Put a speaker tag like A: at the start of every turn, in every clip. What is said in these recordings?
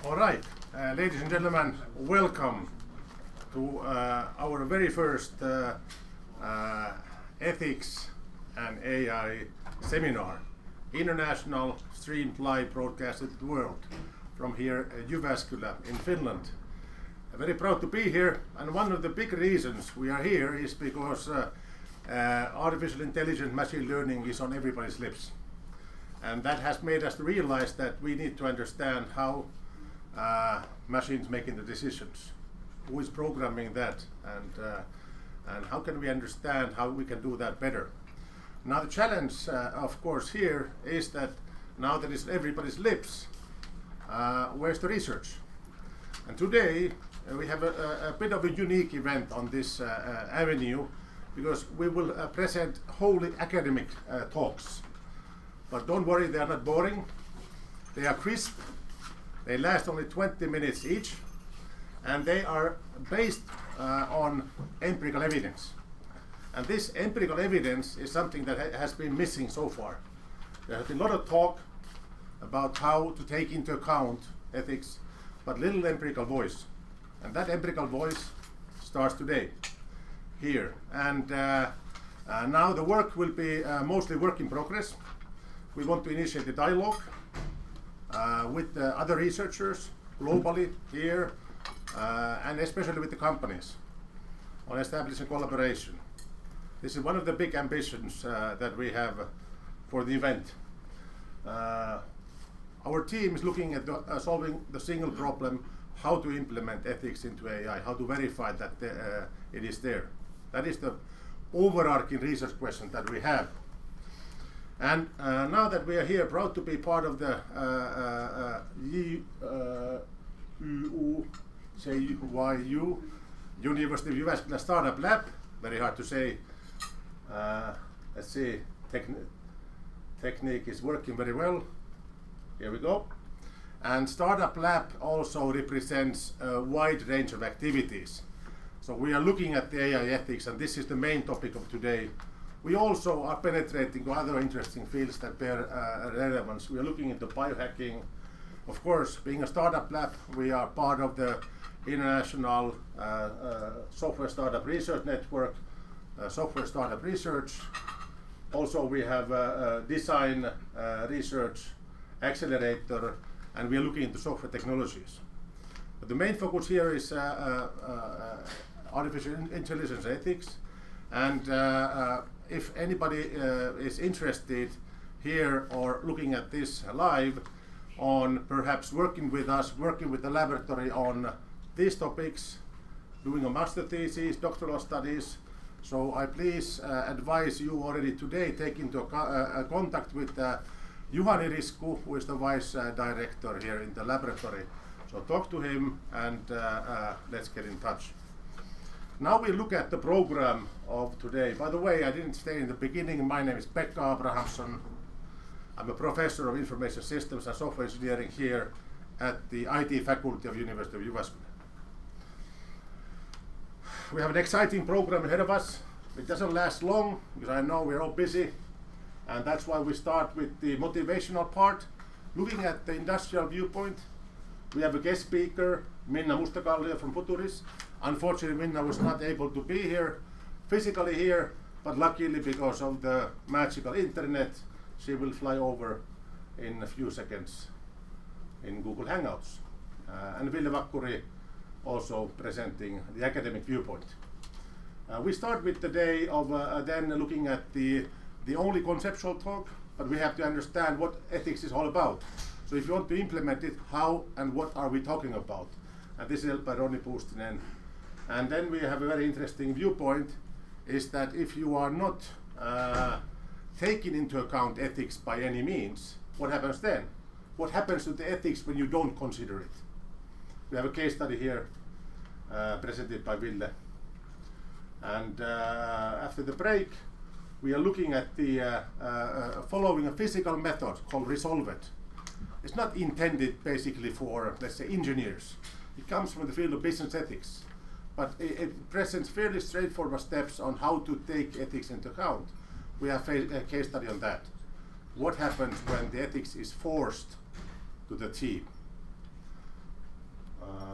A: All right, ladies and gentlemen, welcome to our very first ethics and AI seminar, international streamed live broadcasted to the world from here Jyväskylä in Finland. I'm very proud to be here, and one of the big reasons we are here is because artificial intelligence, machine learning is on everybody's lips. And that has made us realize that we need to understand how machines making the decisions, who is programming that, and how can we understand how we can do that better. Now the challenge, of course, here is that now that it's everybody's lips, where's the research? And today we have a bit of a unique event on this avenue, because we will present wholly academic talks. But don't worry, they are not boring. They are crisp. They last only 20 minutes each, and they are based on empirical evidence. And this empirical evidence is something that has been missing so far. There has been a lot of talk about how to take into account ethics, but little empirical voice. And that empirical voice starts today, here. And now the work will be mostly work in progress. We want to initiate a dialogue with other researchers globally here, and especially with the companies on establishing collaboration. This is one of the big ambitions that we have for the event. Our team is looking at solving the single problem, how to implement ethics into AI, how to verify that it is there. That is the overarching research question that we have. And now that we are here, proud to be part of the JYU, University of Jyväskylä Startup Lab. Very hard to say. Let's see, technique is working very well. Here we go. And Startup Lab also represents a wide range of activities. So we are looking at the AI ethics, and this is the main topic of today. We also are penetrating other interesting fields that bear relevance. We are looking into biohacking. Of course, being a startup lab, we are part of the International Software Startup Research Network, Software Startup Research. Also, we have a design research accelerator, and we are looking into software technologies. But the main focus here is artificial intelligence ethics, and if anybody is interested here or looking at this live on perhaps working with us, working with the laboratory on these topics, doing a master thesis, doctoral studies, so I please advise you already today take into contact with Juhani Risku, who is the vice director here in the laboratory. So talk to him, and let's get in touch. Now we look at the program of today. By the way, I didn't say in the beginning, my name is Pekka Abrahamsson. I'm a professor of information systems and software engineering here at the IT faculty of University of Jyväskylä. We have an exciting program ahead of us. It doesn't last long, because I know we're all busy, and that's why we start with the motivational part, looking at the industrial viewpoint. We have a guest speaker, Minna Mustakallio from Futuris. Unfortunately, Minna was not able to be here, physically here, but luckily because of the magical internet, she will fly over in a few seconds in Google Hangouts. And Ville Vakkuri also presenting the academic viewpoint. We start with the day of then looking at the only conceptual talk, but we have to understand what ethics is all about. So if you want to implement it, how and what are we talking about? And this is held by Roni Puustinen. And then we have a very interesting viewpoint, is that if you are not taking into account ethics by any means, what happens then? What happens to the ethics when you don't consider it? We have a case study here presented by Ville. And after the break, we are looking at the following a physical method called Resolve It. It's not intended basically for, let's say, engineers. It comes from the field of business ethics, but it presents fairly straightforward steps on how to take ethics into account. We have a case study on that. What happens when the ethics is forced to the team?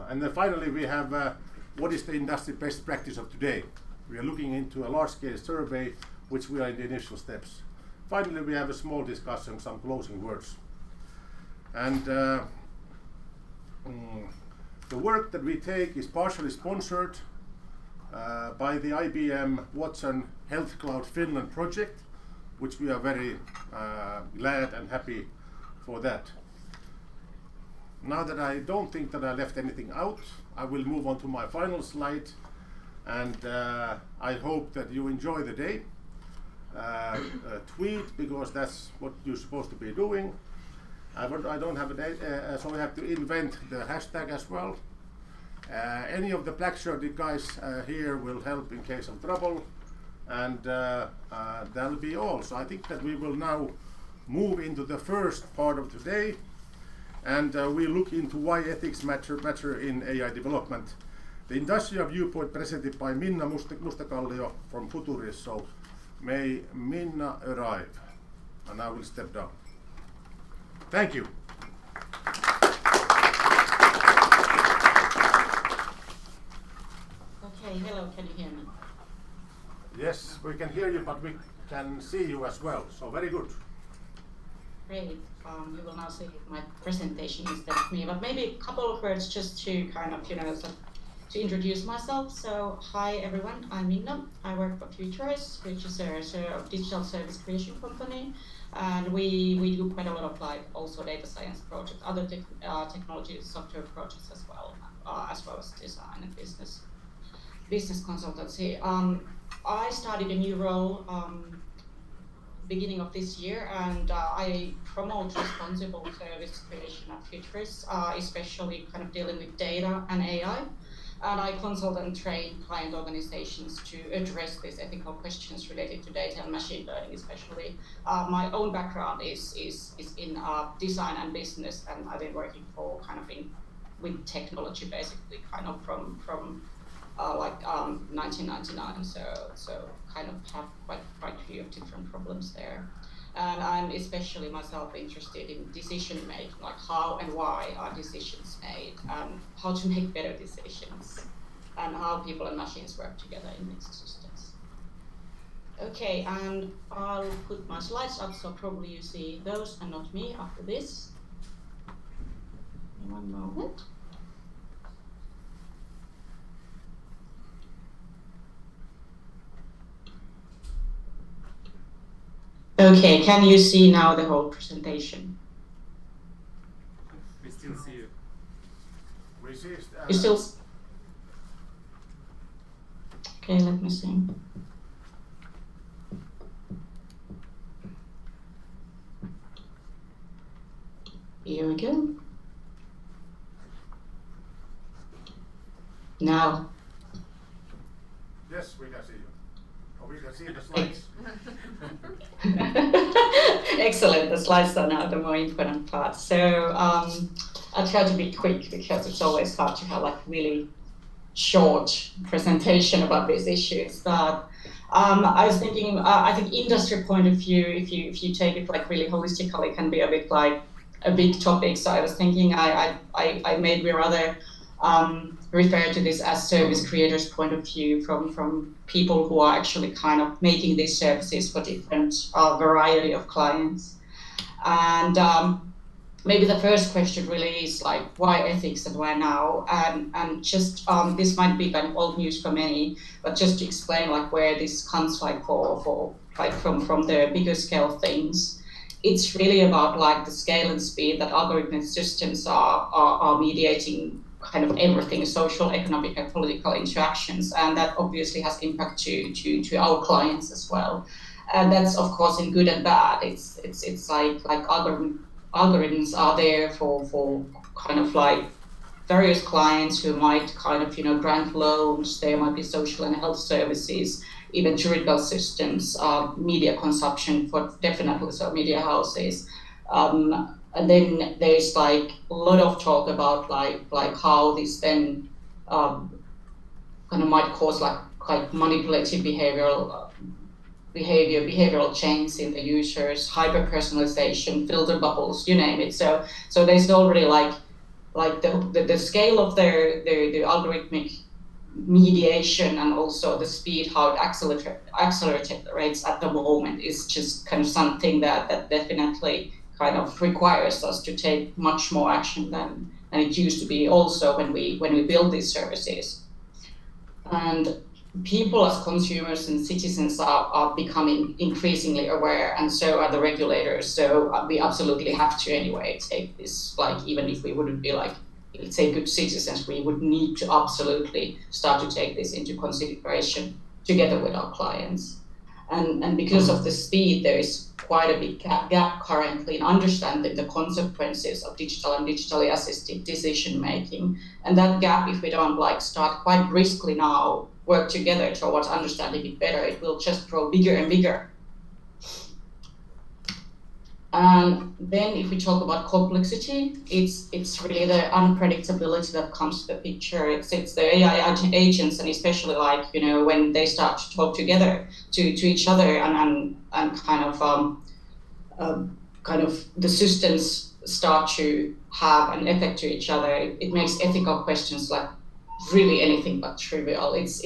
A: And then finally we have what is the industry best practice of today. We are looking into a large-scale survey, which we are in the initial steps. Finally, we have a small discussion, some closing words. And the work that we take is partially sponsored by the IBM Watson Health Cloud Finland project, which we are very glad and happy for that. Now that I don't think that I left anything out, I will move on to my final slide, and I hope that you enjoy the day. Tweet, because that's what you're supposed to be doing. I don't have a date, so we have to invent the hashtag as well. Any of the black-shirted guys here will help in case of trouble, and that'll be all. So I think that we will now move into the first part of today, and we look into why ethics matter in AI development. The industrial viewpoint presented by Minna Mustakallio from Futurist. So may Minna arrive, and I will step down. Thank you.
B: Okay, hello, can you hear me?
A: Yes, we can hear you, but we can see you as well, so very good.
B: Great. You will now see my presentation instead of me, but maybe a couple of words just to kind of, to introduce myself. So, hi everyone, I'm Minna. I work for Futurist, which is a digital service creation company, and we do quite a lot of also data science projects, other technology software projects as well as design and business consultancy. I started a new role beginning of this year, and I promote responsible service creation at Futurist, especially kind of dealing with data and AI. And I consult and train client organizations to address these ethical questions related to data and machine learning, especially. My own background is in design and business, and I've been working for with technology basically kind of from 1999. So kind of have quite a few different problems there. And I'm especially myself interested in decision making, like how and why are decisions made, and how to make better decisions, and how people and machines work together in mixed systems. Okay, and I'll put my slides up, so probably you see those and not me after this. One moment. Okay, can you see now the whole presentation?
C: We still see you.
A: We see.
B: You still? Okay, let me see. Here we go. Now.
A: Yes, we can see you. Or we can see the slides.
B: Excellent, the slides are now the more important part. So I'll try to be quick, because it's always hard to have really short presentation about these issues. But I was thinking, I think industry point of view, if you take it really holistically, can be a bit a big topic. So I was thinking I maybe rather refer to this as service creators' point of view from people who are actually kind of making these services for different variety of clients. And maybe the first question really is why ethics and why now? And just this might be kind of old news for many, but just to explain where this comes from the bigger scale things. It's really about the scale and speed that algorithmic systems are mediating kind of everything, social, economic, and political interactions, and that obviously has impact to our clients as well. And that's of course in good and bad. It's algorithms are there for kind of various clients who might kind of grant loans. There might be social and health services, even juridical systems, media consumption for definitely so media houses. And then there's a lot of talk about how this then kind of might cause manipulative behavioral change in the users, hyper personalization, filter bubbles, you name it. So there's already like the scale of their algorithmic mediation and also the speed how it accelerates at the moment is just kind of something that definitely kind of requires us to take much more action than it used to be also when we build these services. And people as consumers and citizens are becoming increasingly aware, and so are the regulators. So we absolutely have to anyway take this, like even if we wouldn't be like, let's say, good citizens, we would need to absolutely start to take this into consideration together with our clients. And because of the speed, there is quite a big gap currently in understanding the consequences of digital and digitally assisted decision making. And that gap, if we don't like start quite briskly now, work together towards understanding it better, it will just grow bigger and bigger. And then if we talk about complexity, it's really the unpredictability that comes to the picture. It's the AI agents, and especially like, you know, when they start to talk together to each other and kind of the systems start to have an effect to each other. It makes ethical questions like really anything but trivial. It's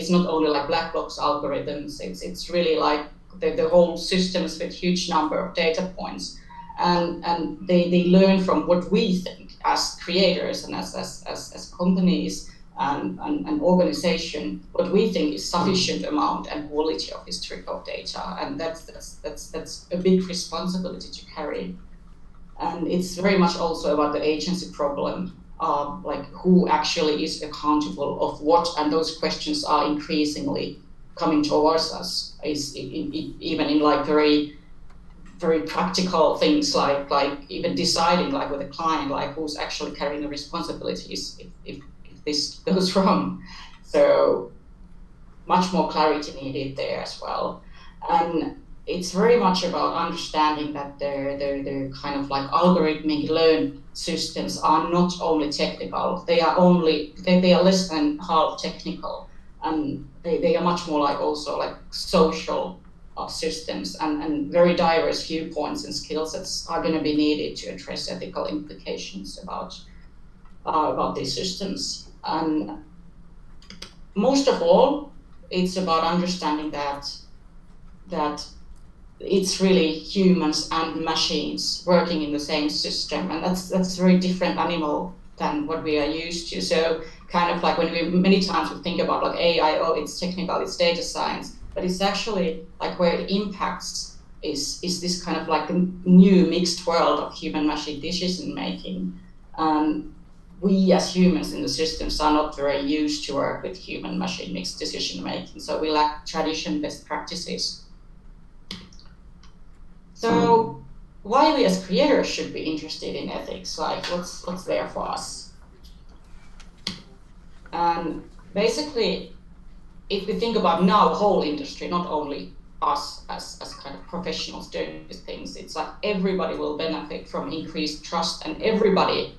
B: not only like black box algorithms. It's really like the whole systems with huge number of data points, and they learn from what we think as creators and as companies and an organization, what we think is sufficient amount and quality of historical data, and that's a big responsibility to carry. And it's very much also about the agency problem, like who actually is accountable of what, and those questions are increasingly coming towards us, even in like very practical things, like even deciding like with a client, like who's actually carrying the responsibilities if this goes wrong. So much more clarity needed there as well. And it's very much about understanding that they're kind of like algorithmic learned systems are not only technical, they are less than half technical, and they are much more like also like social systems, and very diverse viewpoints and skill sets are going to be needed to address ethical implications about these systems. And most of all, it's about understanding that it's really humans and machines working in the same system, and that's a very different animal than what we are used to. So kind of like when we many times we think about like AI, oh, it's technical, it's data science, but it's actually like where it impacts is this kind of like a new mixed world of human machine decision making. We as humans in the systems are not very used to work with human machine mixed decision making, so we lack tradition best practices. So why we as creators should be interested in ethics, like what's there for us? And basically, if we think about now the whole industry, not only us as kind of professionals doing these things, it's like everybody will benefit from increased trust, and everybody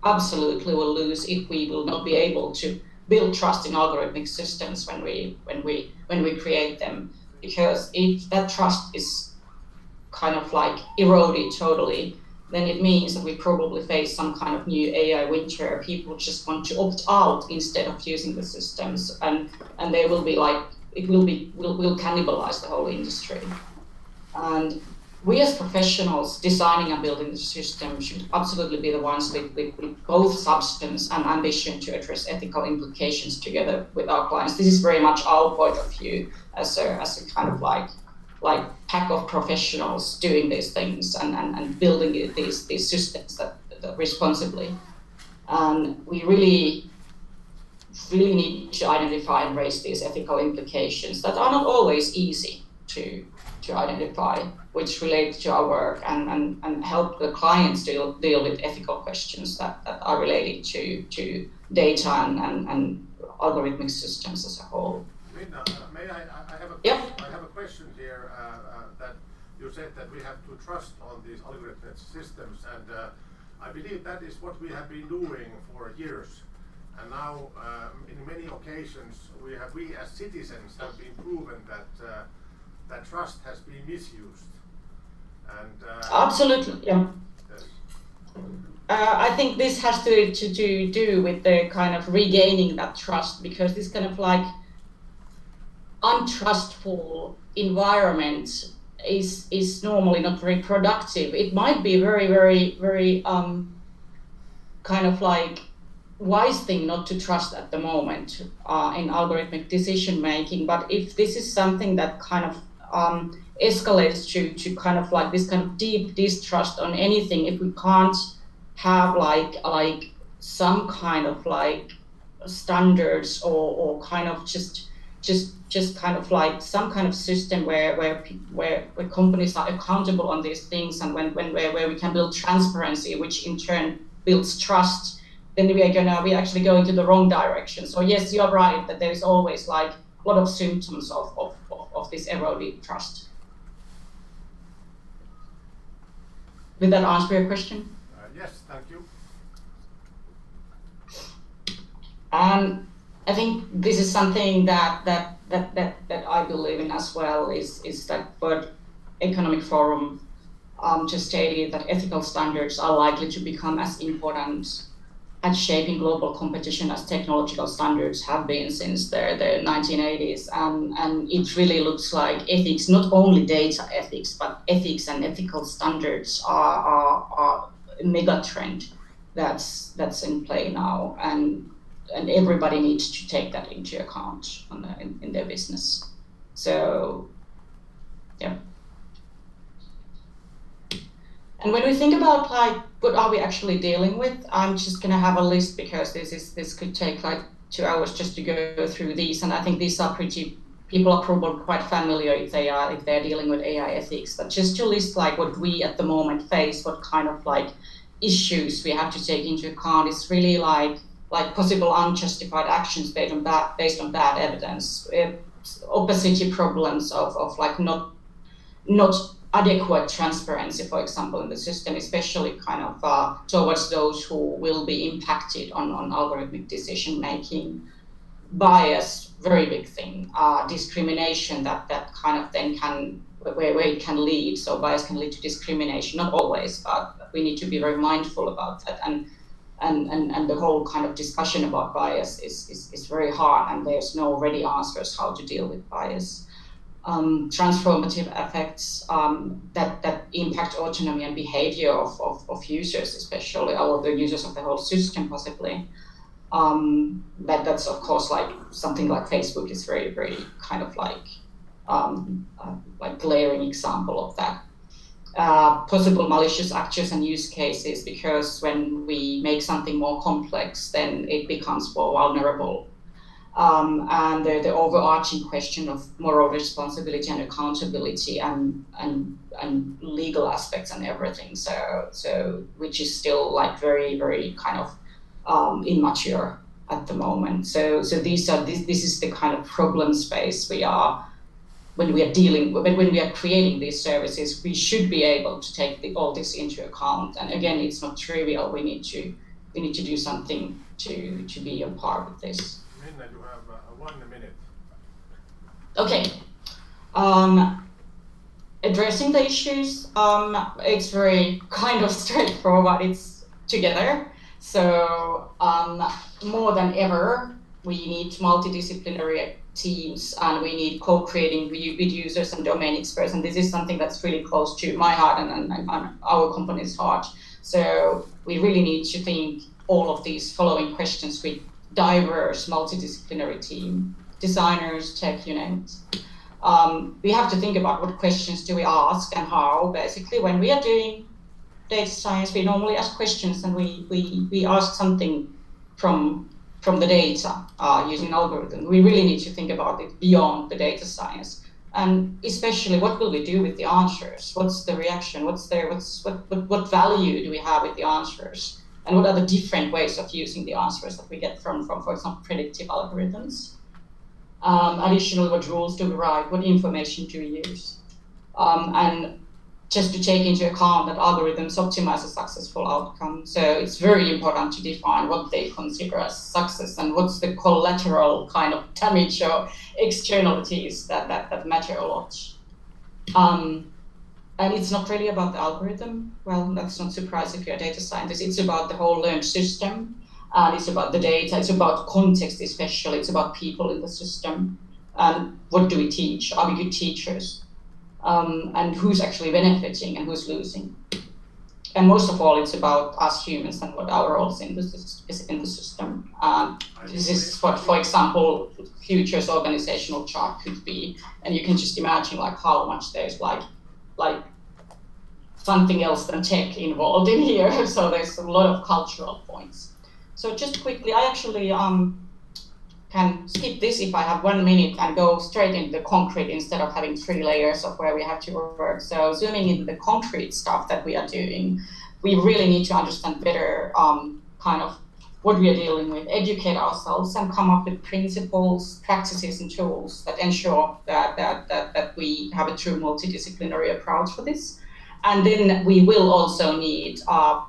B: absolutely will lose if we will not be able to build trust in algorithmic systems when we create them. Because if that trust is kind of like eroded totally, then it means that we probably face some kind of new AI winter. People just want to opt out instead of using the systems, and they will be like, will cannibalize the whole industry. And we as professionals designing and building the system should absolutely be the ones with both substance and ambition to address ethical implications together with our clients. This is very much our point of view as a kind of like pack of professionals doing these things and building these systems that responsibly. And we really need to identify and raise these ethical implications that are not always easy to identify, which relate to our work, and help the clients deal with ethical questions that are related to data and algorithmic systems as a whole.
A: Minna, may I have a
B: Yep.
A: I have a question here, that you said that we have to trust on these algorithmic systems, and I believe that is what we have been doing for years. And now, in many occasions, we as citizens have been proven that trust has been misused. And
B: absolutely, yeah.
A: Yes.
B: I think this has to do with the kind of regaining that trust, because this kind of like untrustful environment is normally not very productive. It might be very kind of like wise thing not to trust at the moment in algorithmic decision making. But if this is something that kind of escalates to kind of like this kind of deep distrust on anything, if we can't have like some kind of like standards or kind of just kind of like some kind of system where companies are accountable on these things, and where we can build transparency, which in turn builds trust, then we actually go into the wrong direction. So yes, you are right that there is always like a lot of symptoms of this eroded trust. Did that answer your question?
A: Yes, thank you.
B: I think this is something that I believe in as well, is that World Economic Forum just stated that ethical standards are likely to become as important at shaping global competition as technological standards have been since the 1980s. And it really looks like ethics, not only data ethics, but ethics and ethical standards are a mega trend that's in play now. And everybody needs to take that into account in their business. So, yeah. And when we think about like what are we actually dealing with, I'm just gonna have a list, because this could take like 2 hours just to go through these, and I think these are people are probably quite familiar if they're dealing with AI ethics. But just to list like what we at the moment face, what kind of like issues we have to take into account, is really like possible unjustified actions based on bad evidence, opacity problems of like not adequate transparency, for example, in the system, especially kind of towards those who will be impacted on algorithmic decision making. Bias, very big thing. Discrimination that kind of then can where it can lead. So bias can lead to discrimination, not always, but we need to be very mindful about that. And the whole kind of discussion about bias is very hard, and there's no ready answers how to deal with bias. Transformative effects that impact autonomy and behavior of users, especially all of the users of the whole system, possibly. That's of course like something like Facebook is very kind of like glaring example of that. Possible malicious actors and use cases, because when we make something more complex, then it becomes more vulnerable. And the overarching question of moral responsibility and accountability and legal aspects and everything. So which is still like very kind of immature at the moment. So this is the kind of problem space we are when we are creating these services. We should be able to take all this into account. And again, it's not trivial. We need to do something to be on par with this.
A: Minna, you have 1 minute.
B: Okay. Addressing the issues, it's very kind of straightforward. It's together. So more than ever, we need multidisciplinary teams, and we need co-creating with users and domain experts. And this is something that's really close to my heart and our company's heart. So we really need to think all of these following questions with diverse multidisciplinary team, designers, tech, you name it. We have to think about what questions do we ask and how. Basically, when we are doing data science, we normally ask questions, and we ask something from the data using algorithm. We really need to think about it beyond the data science, and especially what will we do with the answers? What's the reaction? What value do we have with the answers? And what are the different ways of using the answers that we get from for example, predictive algorithms? Additionally, what rules do we write? What information do we use? And just to take into account that algorithms optimize a successful outcome. So it's very important to define what they consider as success and what's the collateral kind of damage or externalities that matter a lot. And it's not really about the algorithm. Well, that's not surprising if you're a data scientist. It's about the whole learned system. It's about the data. It's about context, especially. It's about people in the system. And what do we teach? Are we good teachers? And who's actually benefiting and who's losing? And most of all, it's about us humans and what our roles in the system. This is what, for example, future's organizational chart could be, and you can just imagine like how much there's like something else than tech involved in here. So there's a lot of cultural points. So just quickly, I actually can skip this if I have 1 minute and go straight into the concrete instead of having 3 layers of where we have to work. So zooming into the concrete stuff that we are doing, we really need to understand better kind of what we are dealing with, educate ourselves and come up with principles, practices and tools that ensure that we have a true multidisciplinary approach for this. And then we will also need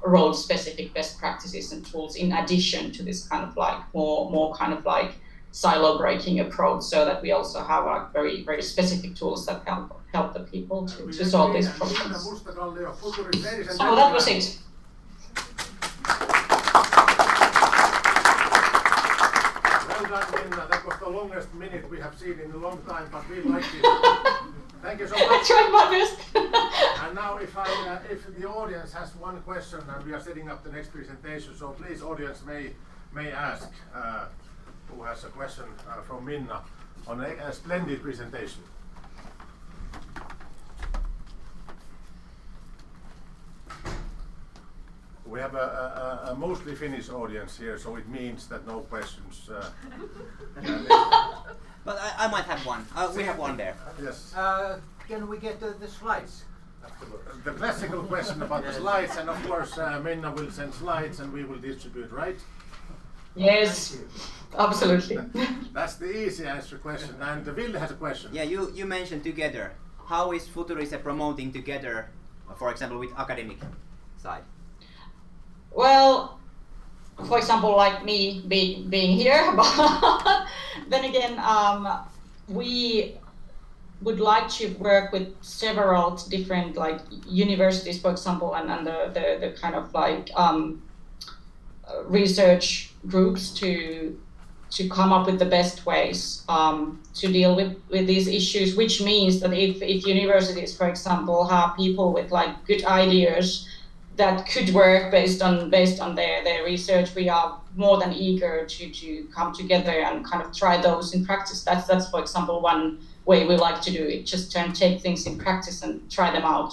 B: role-specific best practices and tools in addition to this kind of like more kind of like silo breaking approach, so that we also have very, very specific tools that help the people to solve these problems. So that was it.
A: Well done, Minna. That was the longest minute we have seen in a long time, but we liked it. Thank you so much.
B: I tried my best.
A: And now if the audience has one question, and we are setting up the next presentation, so please audience may ask who has a question from Minna on a splendid presentation. We have a mostly Finnish audience here, so it means that no questions.
C: But I might have one. We have one there.
A: Yes.
D: Can we get the slides?
A: The classical question about the slides, and of course Minna will send slides and we will distribute, right?
B: Yes, absolutely.
A: That's the easy answer question. And Ville has a question.
C: Yeah, you mentioned together. How is Futurisa promoting together, for example, with academic side?
B: Well, for example, like me being here, but then again, we would like to work with several different like universities, for example, and the kind of like research groups to come up with the best ways to deal with these issues, which means that if universities, for example, have people with like good ideas that could work based on their research, we are more than eager to come together and kind of try those in practice. That's for example one way we like to do it, just take things in practice and try them out.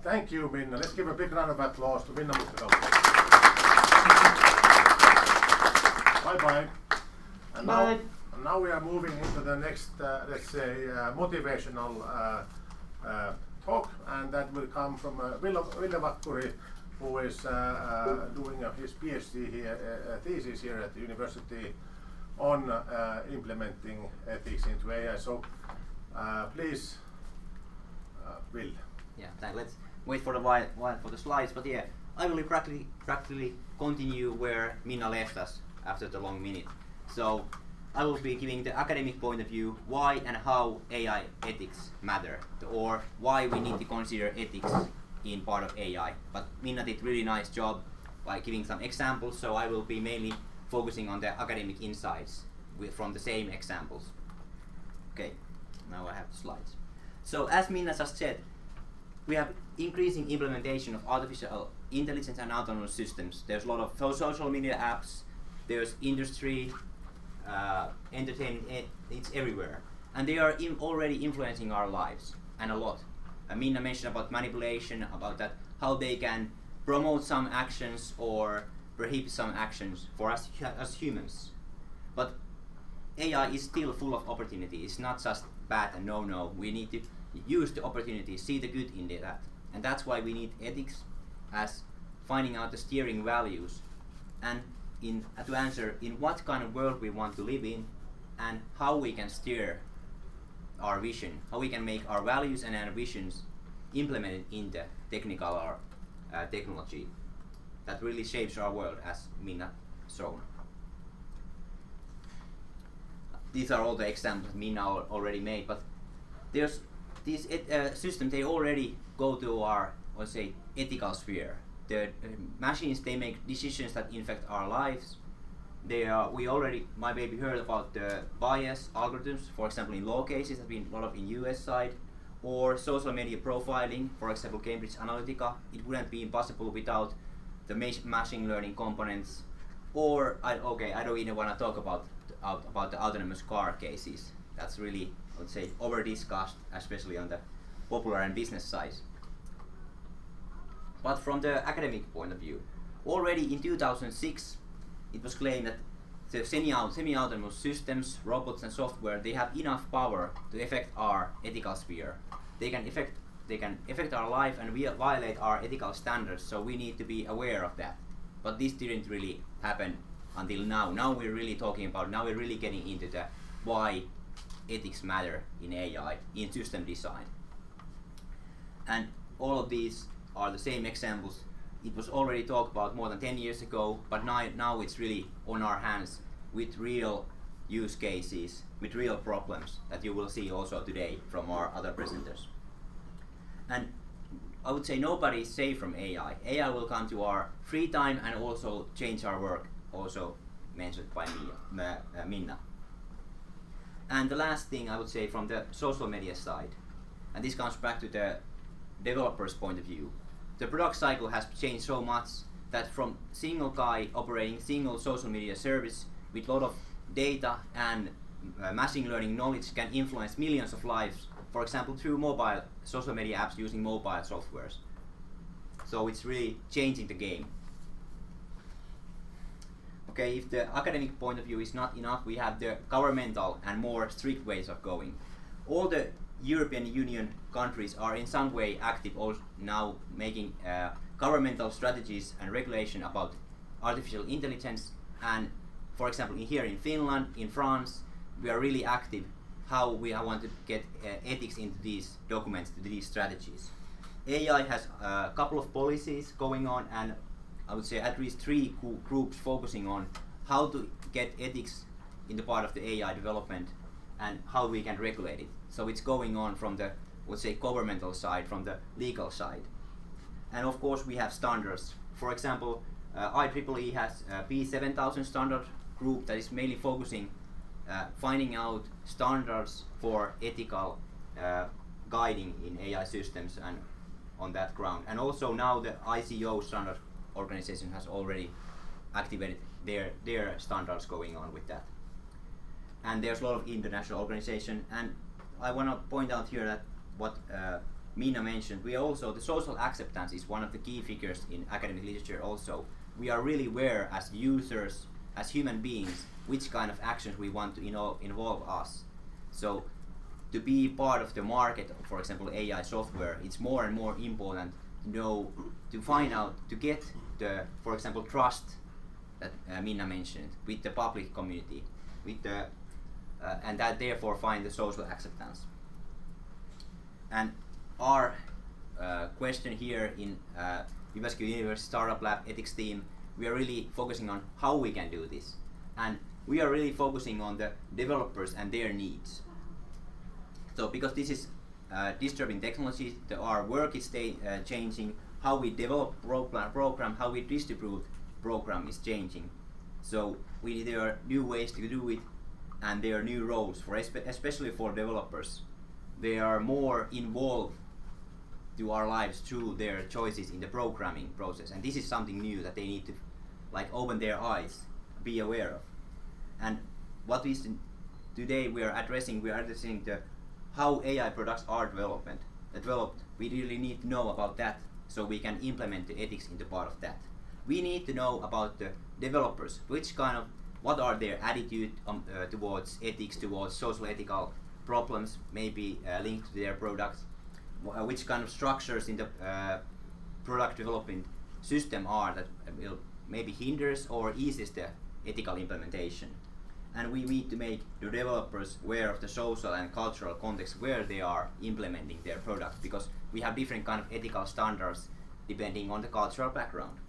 A: Thank you, Minna. Let's give a big round of applause to Minna. Bye bye. And
B: Bye.
A: now we are moving into the next, let's say, motivational talk, and that will come from Ville Vakkuri, who is doing his PhD here, thesis here at the university on implementing ethics into AI. So please, Ville.
C: Yeah, let's wait for a while for the slides, but yeah, I will practically continue where Minna left us after the long minute. So I will be giving the academic point of view, why and how AI ethics matter, or why we need to consider ethics in part of AI. But Minna did really nice job by giving some examples, so I will be mainly focusing on the academic insights from the same examples. Okay, now I have the slides. So as Minna just said, we have increasing implementation of artificial intelligence and autonomous systems. There's a lot of social media apps, there's industry, entertainment, it's everywhere. And they are already influencing our lives, and a lot. Minna mentioned about manipulation, about that, how they can promote some actions or prohibit some actions for us as humans. But AI is still full of opportunity. It's not just bad and no. We need to use the opportunity, see the good in that. And that's why we need ethics as finding out the steering values and to answer in what kind of world we want to live in and how we can steer our vision, how we can make our values and our visions implemented in the technical or technology that really shapes our world, as Minna shown. These are all the examples Minna already made, but there's these systems, they already go to our, let's say, ethical sphere. The machines, they make decisions that affect our lives. We already maybe heard about the bias algorithms, for example, in law cases, there's been a lot of in US side, or social media profiling, for example, Cambridge Analytica. It wouldn't be possible without the machine learning components. Or I don't even want to talk about the autonomous car cases. That's really, I would say, over discussed, especially on the popular and business side. But from the academic point of view, already in 2006, it was claimed that the semi-autonomous systems, robots and software, they have enough power to affect our ethical sphere. They can affect our life and we violate our ethical standards, so we need to be aware of that. But this didn't really happen until now. Now we're really getting into the why ethics matter in AI, in system design. And all of these are the same examples. It was already talked about more than 10 years ago, but now it's really on our hands with real use cases, with real problems that you will see also today from our other presenters. And I would say nobody is safe from AI. AI will come to our free time and also change our work, also mentioned by Minna. And the last thing I would say from the social media side, and this comes back to the developer's point of view, the product cycle has changed so much that from single guy operating single social media service with a lot of data and machine learning knowledge can influence millions of lives, for example through mobile social media apps using mobile softwares. So it's really changing the game. Okay, if the academic point of view is not enough, we have the governmental and more strict ways of going. All the European Union countries are in some way active now making governmental strategies and regulation about artificial intelligence. And for example, here in Finland, in France, we are really active how we want to get ethics into these documents, to these strategies. AI has a couple of policies going on, and I would say at least 3 groups focusing on how to get ethics in the part of the AI development and how we can regulate it. So it's going on from the, let's say, governmental side, from the legal side. And of course we have standards. For example, IEEE has a P7000 standard group that is mainly focusing finding out standards for ethical guiding in AI systems and on that ground. And also now the ICO standard organization has already activated their standards going on with that. And there's a lot of international organization, and I want to point out here that what Minna mentioned, the social acceptance is one of the key figures in academic literature also. We are really aware as users, as human beings, which kind of actions we want to involve us. So to be part of the market, for example AI software, it's more and more important to know, to find out, to get the, for example, trust that Minna mentioned with the public community, with the and that therefore find the social acceptance. And our question here in Jyväskylä University Startup Lab ethics team, we are really focusing on how we can do this. And we are really focusing on the developers and their needs. So because this is disturbing technology, our work is changing, how we develop program, how we distribute program is changing. So there are new ways to do it, and there are new roles, for especially for developers. They are more involved to our lives through their choices in the programming process, and this is something new that they need to open their eyes, be aware of. And what is today we are addressing the how AI products are developed. We really need to know about that so we can implement the ethics into part of that. We need to know about the developers, what are their attitude towards ethics, towards social ethical problems, maybe linked to their products, which kind of structures in the product development system are that will maybe hinders or eases the ethical implementation. And we need to make the developers aware of the social and cultural context where they are implementing their products, because we have different kind of ethical standards depending on the cultural background.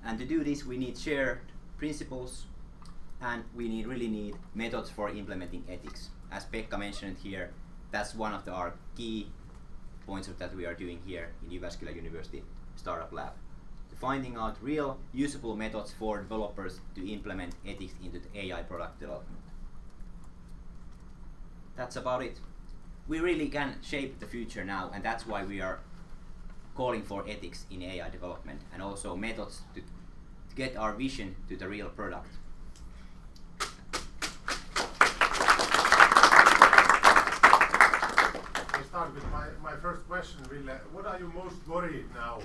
C: And to do this we need shared principles, and we really need methods for implementing ethics. As Pekka mentioned here, that's one of our key points of that we are doing here in Jyväskylä University Startup Lab. Finding out real usable methods for developers to implement ethics into the AI product development. That's about it. We really can shape the future now, and that's why we are calling for ethics in AI development and also methods to get our vision to the real product.
A: I start with my first question, really. What are you most worried now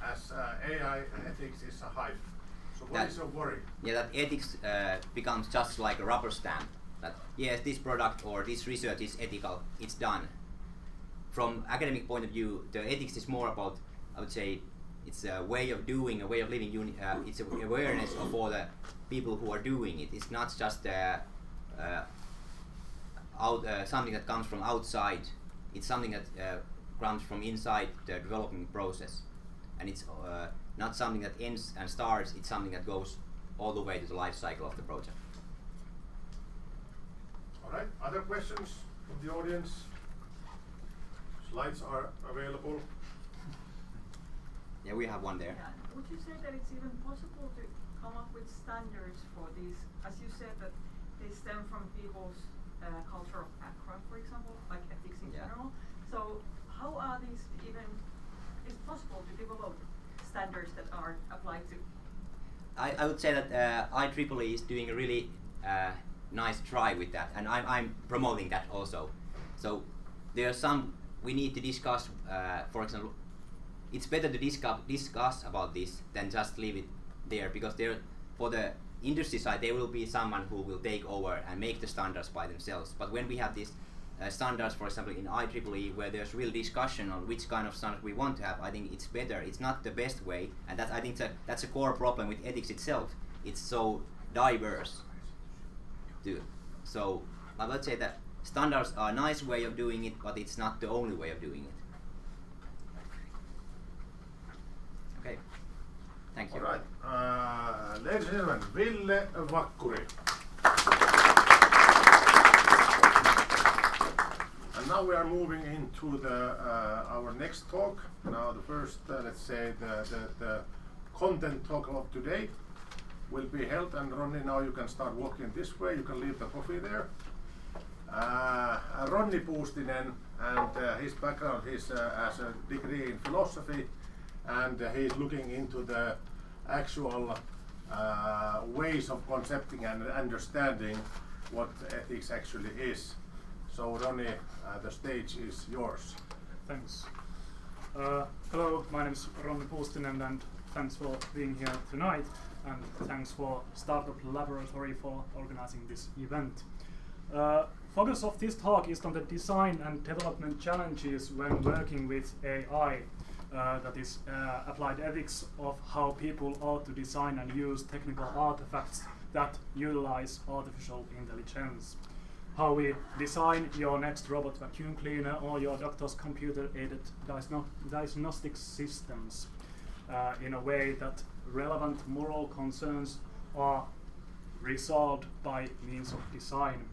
A: as AI ethics is a hype? So what is your worry?
C: Yeah, that ethics becomes just like a rubber stamp. That yes, this product or this research is ethical, it's done. From academic point of view, the ethics is more about, I would say, it's a way of doing, a way of living. It's an awareness of all the people who are doing it. It's not just something that comes from outside. It's something that comes from inside the development process, and it's not something that ends and starts. It's something that goes all the way to the life cycle of the project.
A: All right. Other questions from the audience? Slides are available.
C: Yeah, we have one there.
E: Yeah. Would you say that it's even possible to come up with standards for these? As you said, that they stem from people's cultural background, for example, like ethics in general. So how are these even, is it possible to develop standards that are applied to?
C: I would say that IEEE is doing a really nice try with that, and I'm promoting that also. So there are some we need to discuss, for example, it's better to discuss about this than just leave it there, because for the industry side there will be someone who will take over and make the standards by themselves. But when we have these standards, for example, in IEEE, where there's real discussion on which kind of standard we want to have, I think it's better. It's not the best way, and I think that's a core problem with ethics itself. It's so diverse. So I would say that standards are a nice way of doing it, but it's not the only way of doing it. Okay, thank you.
A: All right, ladies and gentlemen, Ville Vakkuri. And now we are moving into our next talk. Now the first, let's say, the content talk of today will be held, and Ronnie, now you can start walking this way. You can leave the coffee there. Ronnie Puustinen, and his background is as a degree in philosophy, and he's looking into the actual ways of concepting and understanding what ethics actually is. So Ronnie, the stage is yours.
F: Thanks. Hello, my name is Ronnie Puustinen, and thanks for being here tonight, and thanks for Startup Laboratory for organizing this event. Focus of this talk is on the design and development challenges when working with AI, that is applied ethics of how people ought to design and use technical artifacts that utilize artificial intelligence. How we design your next robot vacuum cleaner or your doctor's computer-aided diagnostic systems in a way that relevant moral concerns are resolved by means of design.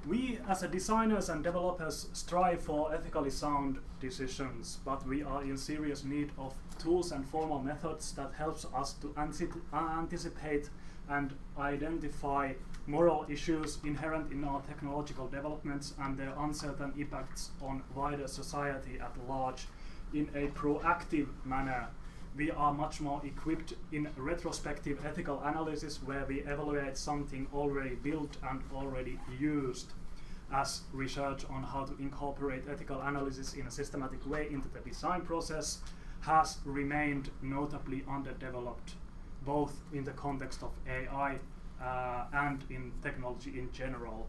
F: We as designers and developers strive for ethically sound decisions, but we are in serious need of tools and formal methods that helps us to anticipate and identify moral issues inherent in our technological developments and their uncertain impacts on wider society at large in a proactive manner. We are much more equipped in retrospective ethical analysis, where we evaluate something already built and already used, as research on how to incorporate ethical analysis in a systematic way into the design process has remained notably underdeveloped, both in the context of AI and in technology in general.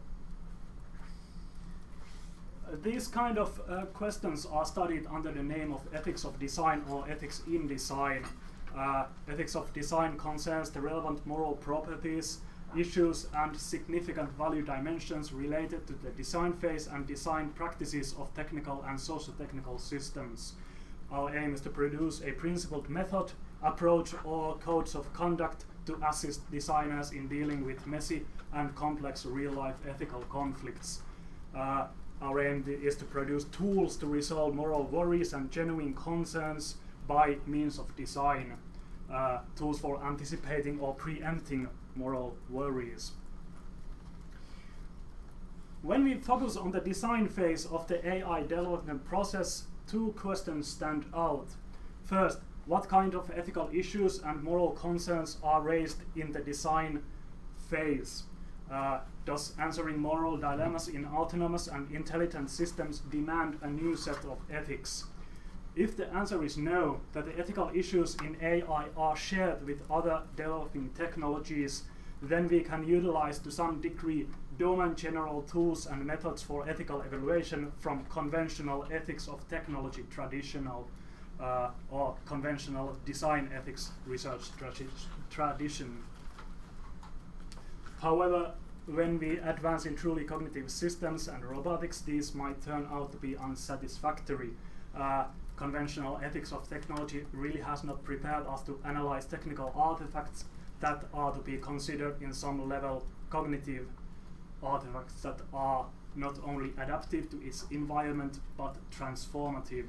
F: These kind of questions are studied under the name of ethics of design or ethics in design. Ethics of design concerns the relevant moral properties, issues, and significant value dimensions related to the design phase and design practices of technical and socio-technical systems. Our aim is to produce a principled method, approach, or codes of conduct to assist designers in dealing with messy and complex real-life ethical conflicts. Our aim is to produce tools to resolve moral worries and genuine concerns by means of design, tools for anticipating or preempting moral worries. When we focus on the design phase of the AI development process, two questions stand out. First, what kind of ethical issues and moral concerns are raised in the design phase? Does answering moral dilemmas in autonomous and intelligent systems demand a new set of ethics? If the answer is no, that the ethical issues in AI are shared with other developing technologies, then we can utilize to some degree domain general tools and methods for ethical evaluation from conventional ethics of technology traditional or conventional design ethics research tradition. However, when we advance in truly cognitive systems and robotics, these might turn out to be unsatisfactory. Conventional ethics of technology really has not prepared us to analyze technical artifacts that are to be considered in some level cognitive artifacts that are not only adaptive to its environment but transformative.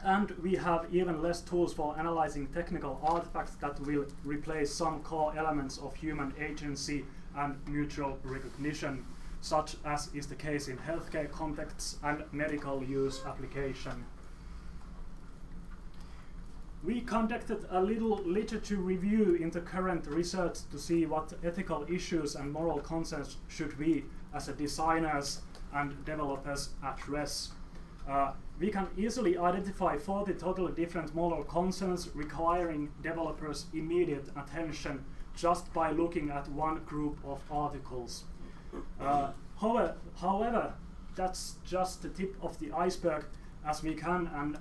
F: And we have even less tools for analyzing technical artifacts that will replace some core elements of human agency and mutual recognition, such as is the case in healthcare contexts and medical use application. We conducted a little literature review into current research to see what ethical issues and moral concerns should we, as a designers and developers, address. We can easily identify 40 totally different moral concerns requiring developers' immediate attention just by looking at one group of articles. However, that's just the tip of the iceberg, as we can and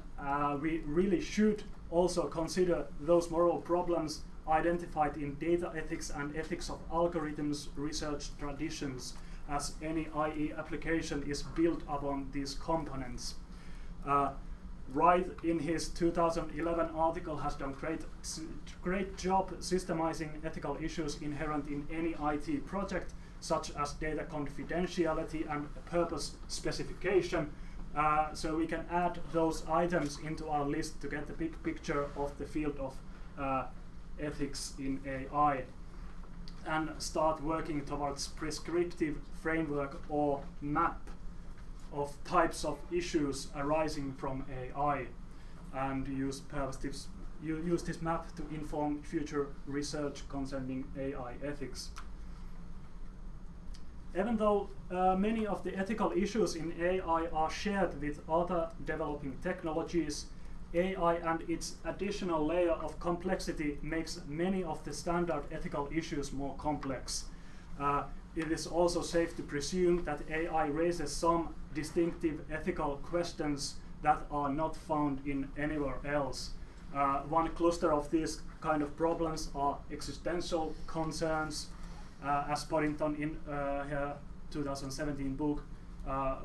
F: we really should also consider those moral problems identified in data ethics and ethics of algorithms research traditions, as any IE application is built upon these components. Wright, in his 2011 article, has done great job systemizing ethical issues inherent in any IT project, such as data confidentiality and purpose specification. So we can add those items into our list to get the big picture of the field of ethics in AI and start working towards prescriptive framework or map of types of issues arising from AI, and use this map to inform future research concerning AI ethics. Even though many of the ethical issues in AI are shared with other developing technologies, AI and its additional layer of complexity makes many of the standard ethical issues more complex. It is also safe to presume that AI raises some distinctive ethical questions that are not found in anywhere else. One cluster of these kind of problems are existential concerns, as Poddington in her 2017 book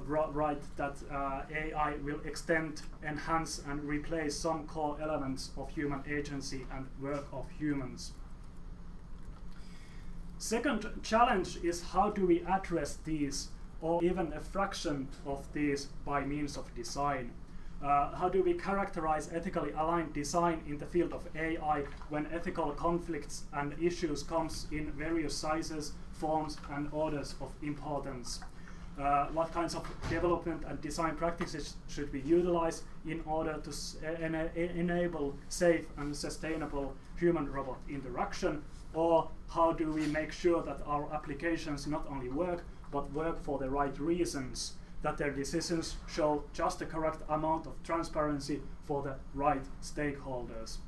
F: write that AI will extend, enhance and replace some core elements of human agency and work of humans. Second challenge is how do we address these, or even a fraction of these, by means of design. How do we characterize ethically aligned design in the field of AI when ethical conflicts and issues comes in various sizes, forms and orders of importance? What kinds of development and design practices should we utilize in order to enable safe and sustainable human-robot interaction? Or how do we make sure that our applications not only work, but work for the right reasons, that their decisions show just the correct amount of transparency for the right stakeholders?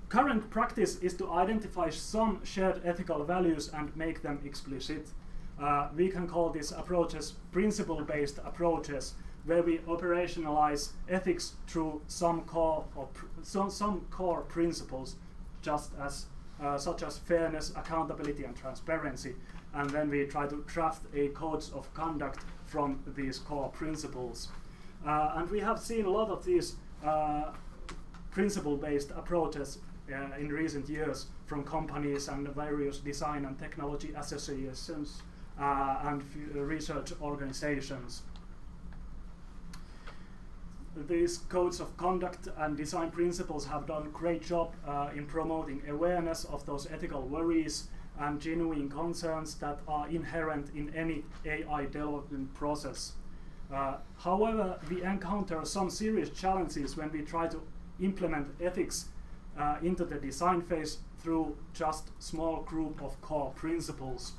F: Current practice is to identify some shared ethical values and make them explicit. We can call these approaches principle-based approaches, where we operationalize ethics through some core principles, just as such as fairness, accountability, and transparency, and then we try to draft a codes of conduct from these core principles. And we have seen a lot of these principle-based approaches in recent years from companies and various design and technology associations and research organizations. These codes of conduct and design principles have done a great job in promoting awareness of those ethical worries and genuine concerns that are inherent in any AI development process. However, we encounter some serious challenges when we try to implement ethics into the design phase through just small group of core principles.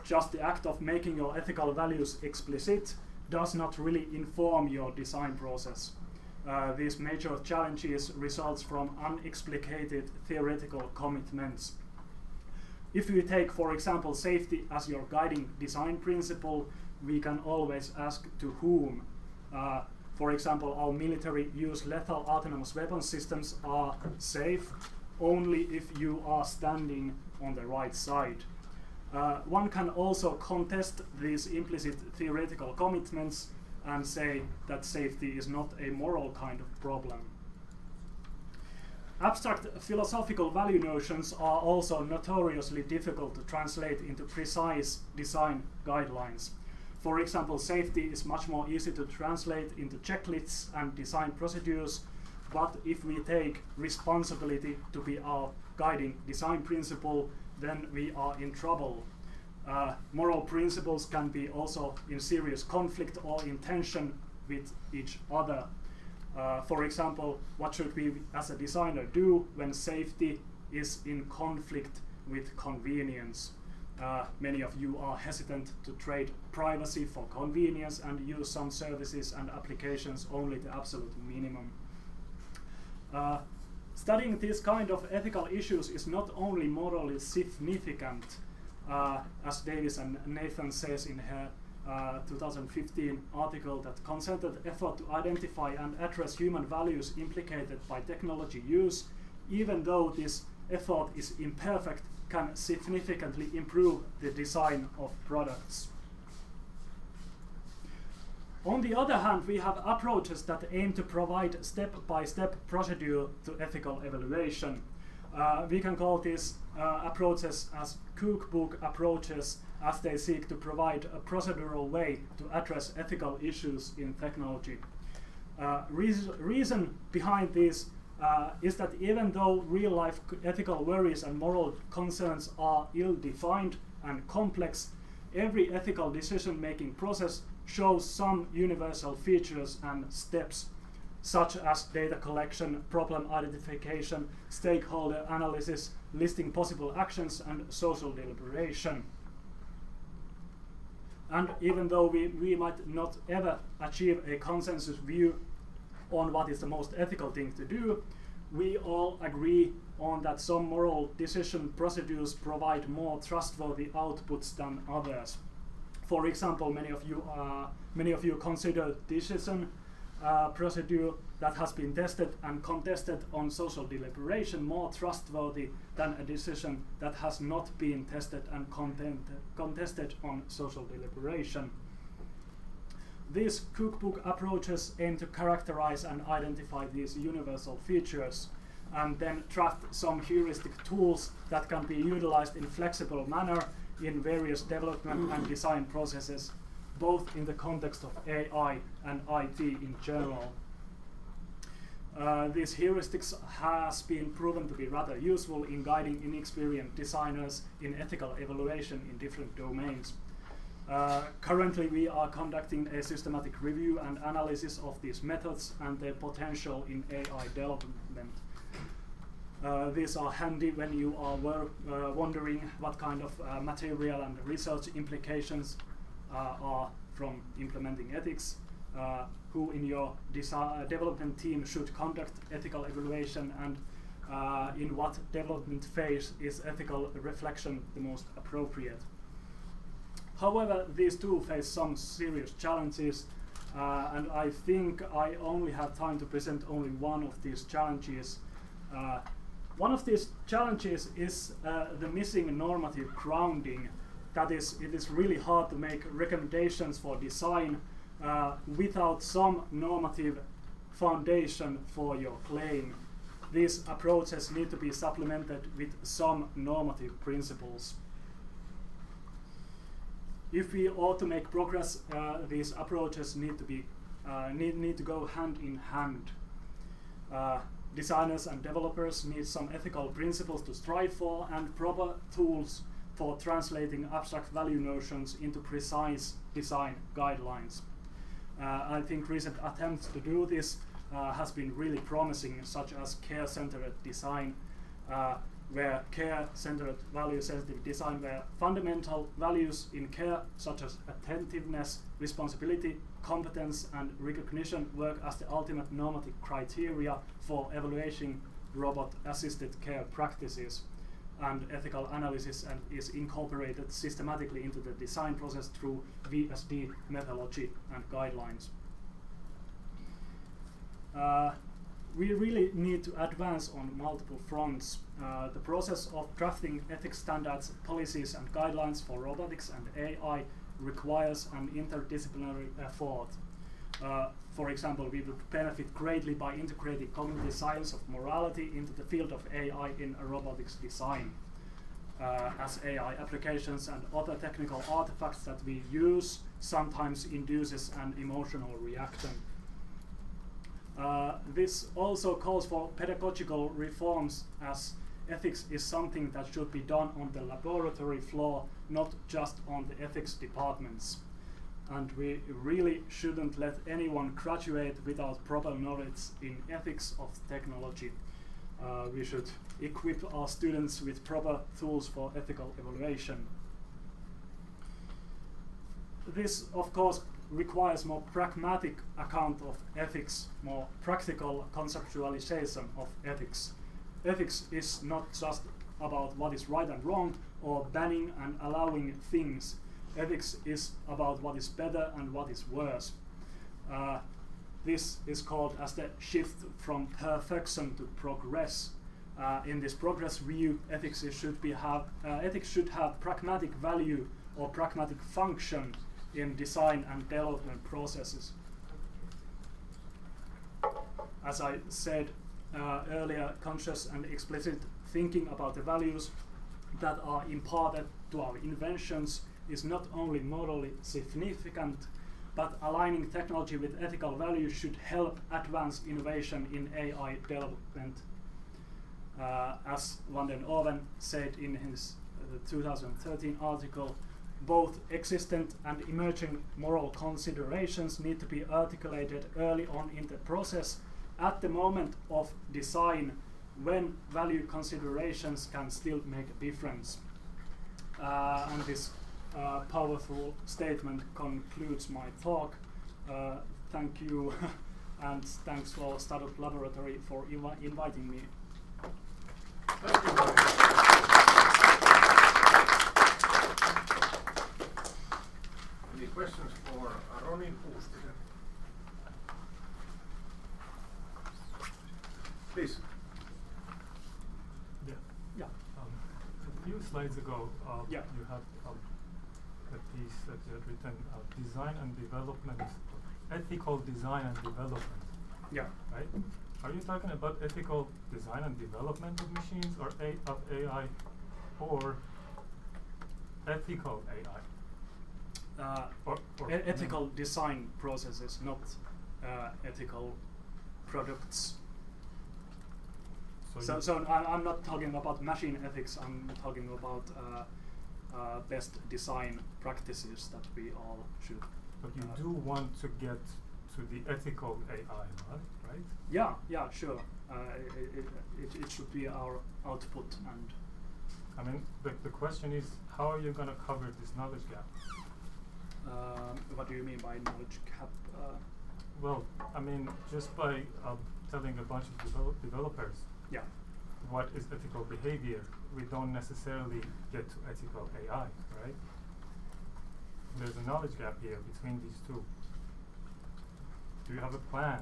F: Just the act of making your ethical values explicit does not really inform your design process. These major challenges result from unexplicated theoretical commitments. If we take, for example, safety as your guiding design principle, we can always ask to whom. For example, our military use lethal autonomous weapon systems are safe only if you are standing on the right side. One can also contest these implicit theoretical commitments and say that safety is not a moral kind of problem. Abstract philosophical value notions are also notoriously difficult to translate into precise design guidelines. For example, safety is much more easy to translate into checklists and design procedures, but if we take responsibility to be our guiding design principle, then we are in trouble. Moral principles can be also in serious conflict or in tension with each other. For example, what should we as a designer do when safety is in conflict with convenience? Many of you are hesitant to trade privacy for convenience and use some services and applications only the absolute minimum. Studying these kind of ethical issues is not only morally significant, as Davis and Nathan says in her 2015 article, that concerted effort to identify and address human values implicated by technology use, even though this effort is imperfect, can significantly improve the design of products. On the other hand, we have approaches that aim to provide step-by-step procedure to ethical evaluation. We can call these approaches as cookbook approaches, as they seek to provide a procedural way to address ethical issues in technology. Reason behind this is that even though real-life ethical worries and moral concerns are ill-defined and complex, every ethical decision-making process shows some universal features and steps, such as data collection, problem identification, stakeholder analysis, listing possible actions, and social deliberation. And even though we might not ever achieve a consensus view on what is the most ethical thing to do, we all agree on that some moral decision procedures provide more trustworthy outputs than others. For example, many of you consider decision procedure that has been tested and contested on social deliberation more trustworthy than a decision that has not been tested and contested on social deliberation. These cookbook approaches aim to characterize and identify these universal features and then draft some heuristic tools that can be utilized in flexible manner in various development and design processes, both in the context of AI and IT in general. These heuristics has been proven to be rather useful in guiding inexperienced designers in ethical evaluation in different domains. Currently, we are conducting a systematic review and analysis of these methods and their potential in AI development. These are handy when you are wondering what kind of material and research implications are from implementing ethics, who in your development team should conduct ethical evaluation, and in what development phase is ethical reflection the most appropriate. However, these two face some serious challenges, and I think I only have time to present only one of these challenges. One of these challenges is the missing normative grounding. That is, it is really hard to make recommendations for design without some normative foundation for your claim. these approaches need to be supplemented with some normative principles. If we ought to make progress, these approaches need to go hand in hand. Designers and developers need some ethical principles to strive for and proper tools for translating abstract value notions into precise design guidelines. I think recent attempts to do this has been really promising, such as care-centered design, where care-centered value-sensitive design, where fundamental values in care, such as attentiveness, responsibility, competence, and recognition, work as the ultimate normative criteria for evaluating robot-assisted care practices, and ethical analysis is incorporated systematically into the design process through VSD methodology and guidelines. We really need to advance on multiple fronts. The process of drafting ethics standards, policies, and guidelines for robotics and AI requires an interdisciplinary effort. For example, we would benefit greatly by integrating cognitive science of morality into the field of AI in robotics design, as AI applications and other technical artifacts that we use sometimes induces an emotional reaction. This also calls for pedagogical reforms, as ethics is something that should be done on the laboratory floor, not just on the ethics departments. And we really shouldn't let anyone graduate without proper knowledge in ethics of technology. We should equip our students with proper tools for ethical evaluation. This, of course, requires more pragmatic account of ethics, more practical conceptualization of ethics. Ethics is not just about what is right and wrong, or banning and allowing things. Ethics is about what is better and what is worse. This is called as the shift from perfection to progress. In this progress view, ethics should have pragmatic value or pragmatic function in design and development processes. As I said earlier, conscious and explicit thinking about the values that are imparted to our inventions is not only morally significant, but aligning technology with ethical values should help advance innovation in AI development. As Van den Oven said in his 2013 article, both existent and emerging moral considerations need to be articulated early on in the process, at the moment of design, when value considerations can still make a difference. And this powerful statement concludes my talk. Thank you, and thanks for Startup Laboratory for inviting me.
A: Thank you. Any questions for Roni Puustinen? Please.
F: Yeah.
G: A few slides ago, you had a piece that you had written, design and development, ethical design and development.
F: Yeah.
G: Right? Are you talking about ethical design and development of machines, or of AI, or ethical AI?
F: Ethical design processes, not ethical products. So I'm not talking about machine ethics. I'm talking about best design practices that we all should.
G: But you do want to get to the ethical AI, right?
F: Yeah, sure. It should be our output, and
G: I mean, the question is, how are you going to cover this knowledge gap?
F: What do you mean by knowledge gap?
G: Well, I mean, just by telling a bunch of developers what is ethical behavior, we don't necessarily get to ethical AI, right? There's a knowledge gap here between these two. Do you have a plan?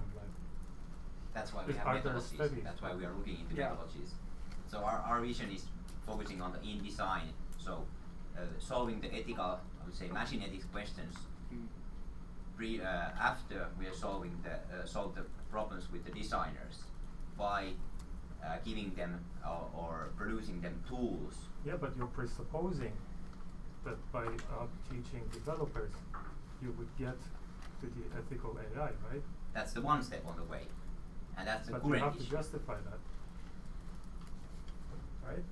C: That's why we
G: Is
C: have
G: are there
C: methodologies.
G: studies?
C: That's why we are looking into
F: Yeah.
C: methodologies. So our vision is focusing on the in-design. So solving the ethical, I would say, machine ethics questions after we are solve the problems with the designers by giving them or producing them tools.
G: Yeah, but you're presupposing that by teaching developers, you would get to the ethical AI, right?
C: That's the one step on the way, and that's the
G: But you
C: current
G: have to
C: issue.
G: justify that, right?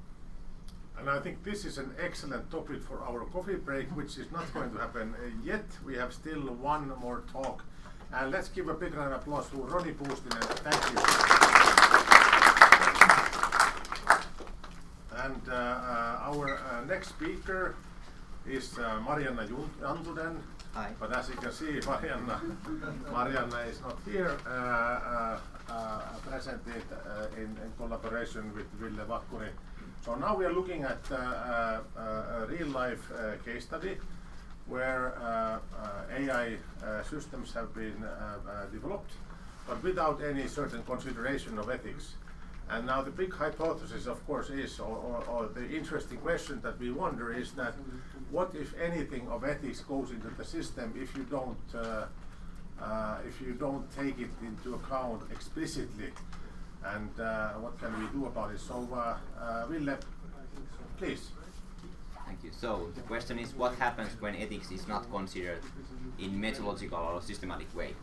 A: And I think this is an excellent topic for our coffee break, which is not going to happen yet. We have still one more talk. And let's give a big round of applause to Ronnie Puustinen. Thank you. And our next speaker is Marianna Jantunen.
C: Hi.
A: But as you can see, Marianna is not here, presented in collaboration with Ville Vakkuri. So now we are looking at a real-life case study where AI systems have been developed, but without any certain consideration of ethics. And now the big hypothesis, of course, is, or the interesting question that we wonder is that what, if anything, of ethics goes into the system if you don't take it into account explicitly, and what can we do about it? So, Ville, please.
C: Thank you. So the question is, what happens when ethics is not considered in methodological or systematic way?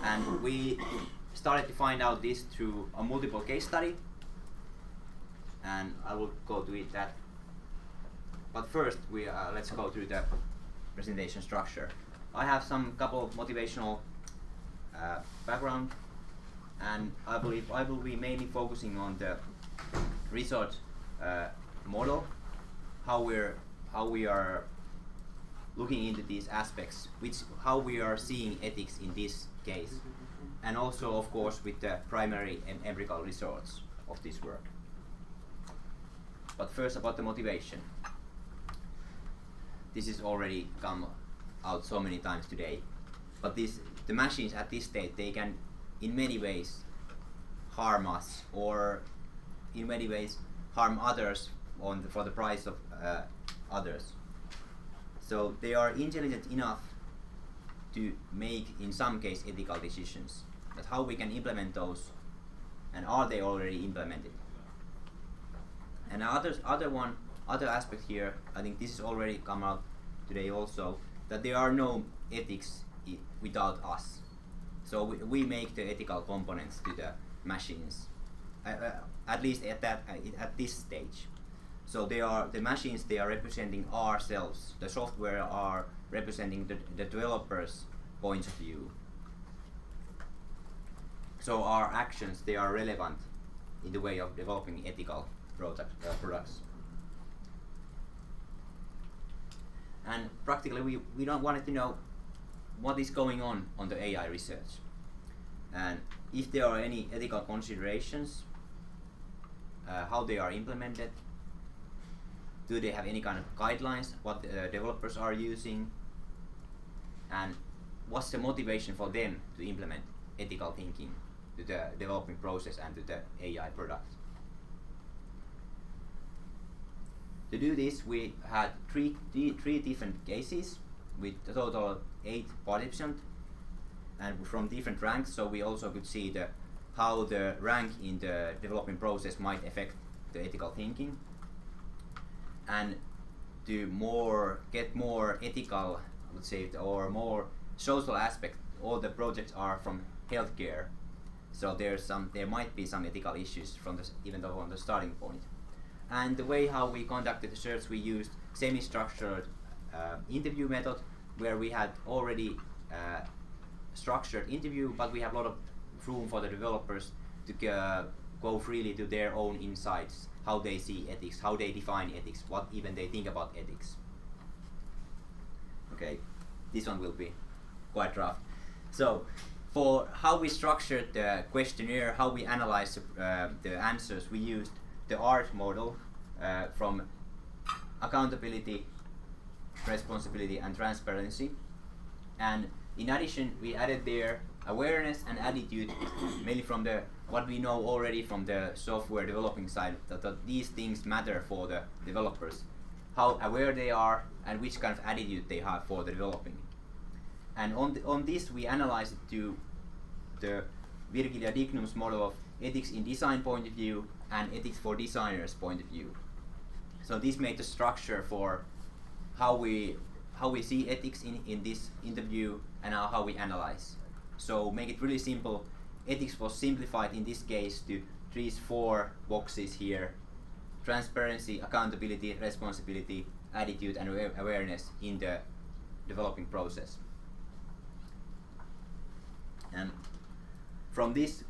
C: And we started to find out this through a multiple case study, and I will go to it that. But first, let's go through the presentation structure. I have some couple of motivational background, and I believe I will be mainly focusing on the research model, how we are looking into these aspects, how we are seeing ethics in this case, and also, of course, with the primary and empirical results of this work. But first, about the motivation. This has already come out so many times today, but the machines at this state, they can in many ways harm us, or in many ways harm others for the price of others. So they are intelligent enough to make, in some case, ethical decisions. But how we can implement those, and are they already implemented? And other aspect here, I think this has already come out today also, that there are no ethics without us. So we make the ethical components to the machines, at least at this stage. So the machines, they are representing ourselves. The software are representing the developers' points of view. So our actions, they are relevant in the way of developing ethical products. And practically, we don't want to know what is going on the AI research, and if there are any ethical considerations, how they are implemented. Do they have any kind of guidelines, what the developers are using, and what's the motivation for them to implement ethical thinking to the developing process and to the AI product. To do this, we had three different cases with a total of 8 participants, and from different ranks, so we also could see how the rank in the developing process might affect the ethical thinking. And to get more ethical, I would say, or more social aspect, all the projects are from healthcare, so there might be some ethical issues even though on the starting point. And the way how we conducted the search, we used semi-structured interview method, where we had already structured interview, but we have a lot of room for the developers to go freely to their own insights, how they see ethics, how they define ethics, what even they think about ethics. Okay, this one will be quite rough. So, for how we structured the questionnaire, how we analyzed the answers, we used the ART model from accountability, responsibility, and transparency. And in addition, we added their awareness and attitude, mainly from what we know already from the software developing side, that these things matter for the developers, how aware they are, and which kind of attitude they have for the developing. And on this, we analyzed it to the Virgilia Dignum's model of ethics in design point of view and ethics for designers point of view. So this made the structure for how we see ethics in this interview and how we analyze. So make it really simple. Ethics was simplified in this case to these 4 boxes here: transparency, accountability, responsibility, attitude, and awareness in the developing process. And from this,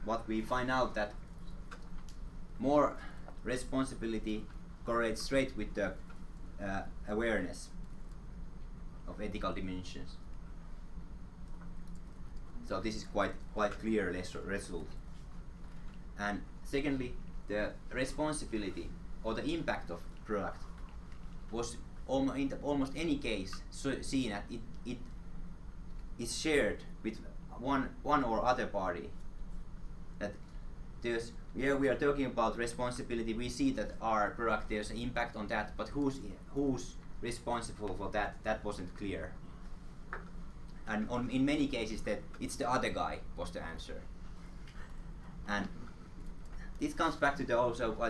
C: what we find out that more responsibility correlates straight with the awareness of ethical dimensions. So this is quite clear result. And secondly, the responsibility or the impact of product was in almost any case seen that it is shared with one or other party. That we are talking about responsibility. We see that our product, there's an impact on that, but who's responsible for that? That wasn't clear. And in many cases that it's the other guy was the answer. And this comes back to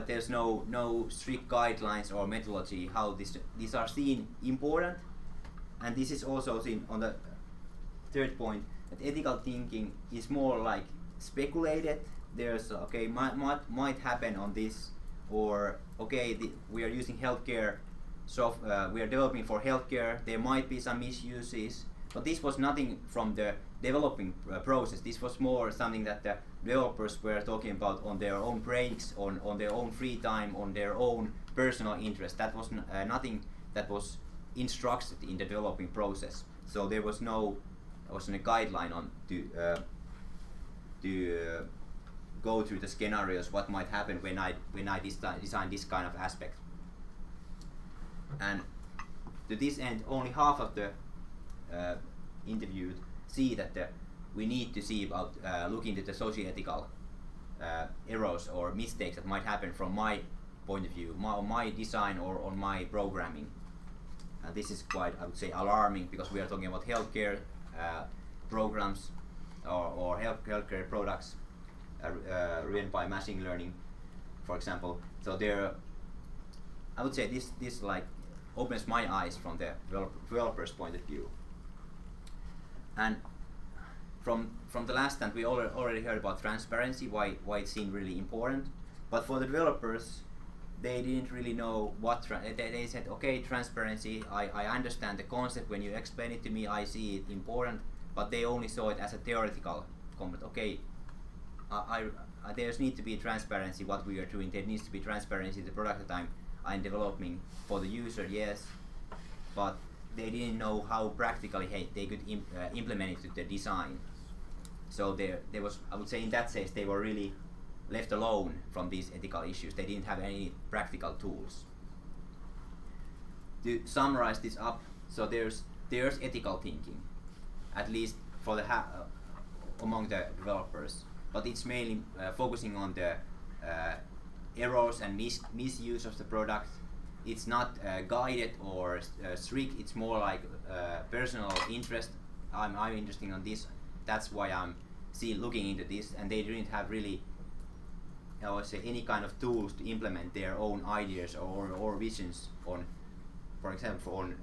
C: there's no strict guidelines or methodology how these are seen important. And this is also seen on the third point, that ethical thinking is more like speculated. There's might happen on this, or we are using healthcare we are developing for healthcare, there might be some misuses, but this was nothing from the developing process. This was more something that the developers were talking about on their own breaks, on their own free time, on their own personal interest. That was nothing that was instructed in the developing process. So there was no guideline on to go through the scenarios what might happen when I design this kind of aspect. And to this end, only half of the interviewed see that we need to see about look into the socio-ethical errors or mistakes that might happen from my point of view, my design or on my programming. And this is quite, I would say, alarming, because we are talking about healthcare programs or healthcare products written by machine learning, for example. So there, I would say this like opens my eyes from the developer's point of view. And from the last time we already heard about transparency, why it seemed really important. But for the developers, they didn't really know what they said. Okay, transparency. I understand the concept. When you explain it to me, I see it important. But they only saw it as a theoretical comment. Okay, there's need to be transparency what we are doing. There needs to be transparency in the product that I'm developing for the user. Yes, but they didn't know how practically they could implement it to the design. So there was, I would say, in that sense, they were really left alone from these ethical issues. They didn't have any practical tools. To summarize this up, so there's ethical thinking, at least for the among the developers, but it's mainly focusing on the errors and misuse of the product. It's not guided or strict. It's more like personal interest. I'm interested in this. That's why I'm looking into this. And they didn't have really, I would say, any kind of tools to implement their own ideas or visions on, for example, on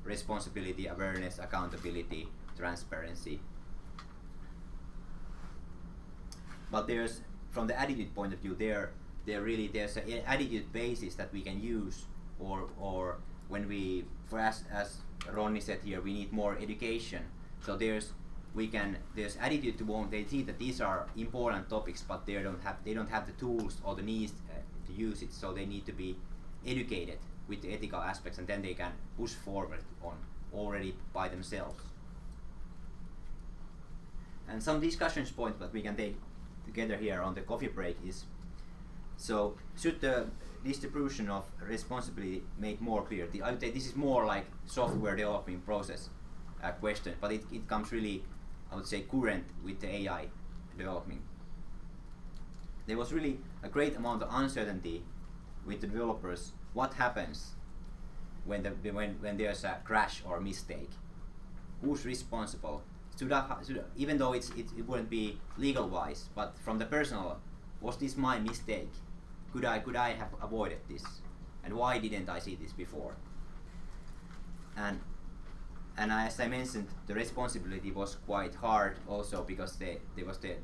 C: responsibility, awareness, accountability, transparency. But there's, from the attitude point of view, there's an attitude basis that we can use, or when we, as Ronnie said here, we need more education. So there's attitude to they see that these are important topics, but they don't have the tools or the needs to use it. So they need to be educated with the ethical aspects, and then they can push forward on already by themselves. And some discussion points that we can take together here on the coffee break is, so should the distribution of responsibility made more clear? I would say this is more like software developing process question, but it comes really, I would say, current with the AI development. There was really a great amount of uncertainty with the developers. What happens when there's a crash or mistake? Who's responsible? Even though it wouldn't be legal wise, but from the personal was this my mistake? Could I have avoided this? And why didn't I see this before? And as I mentioned, the responsibility was quite hard also because the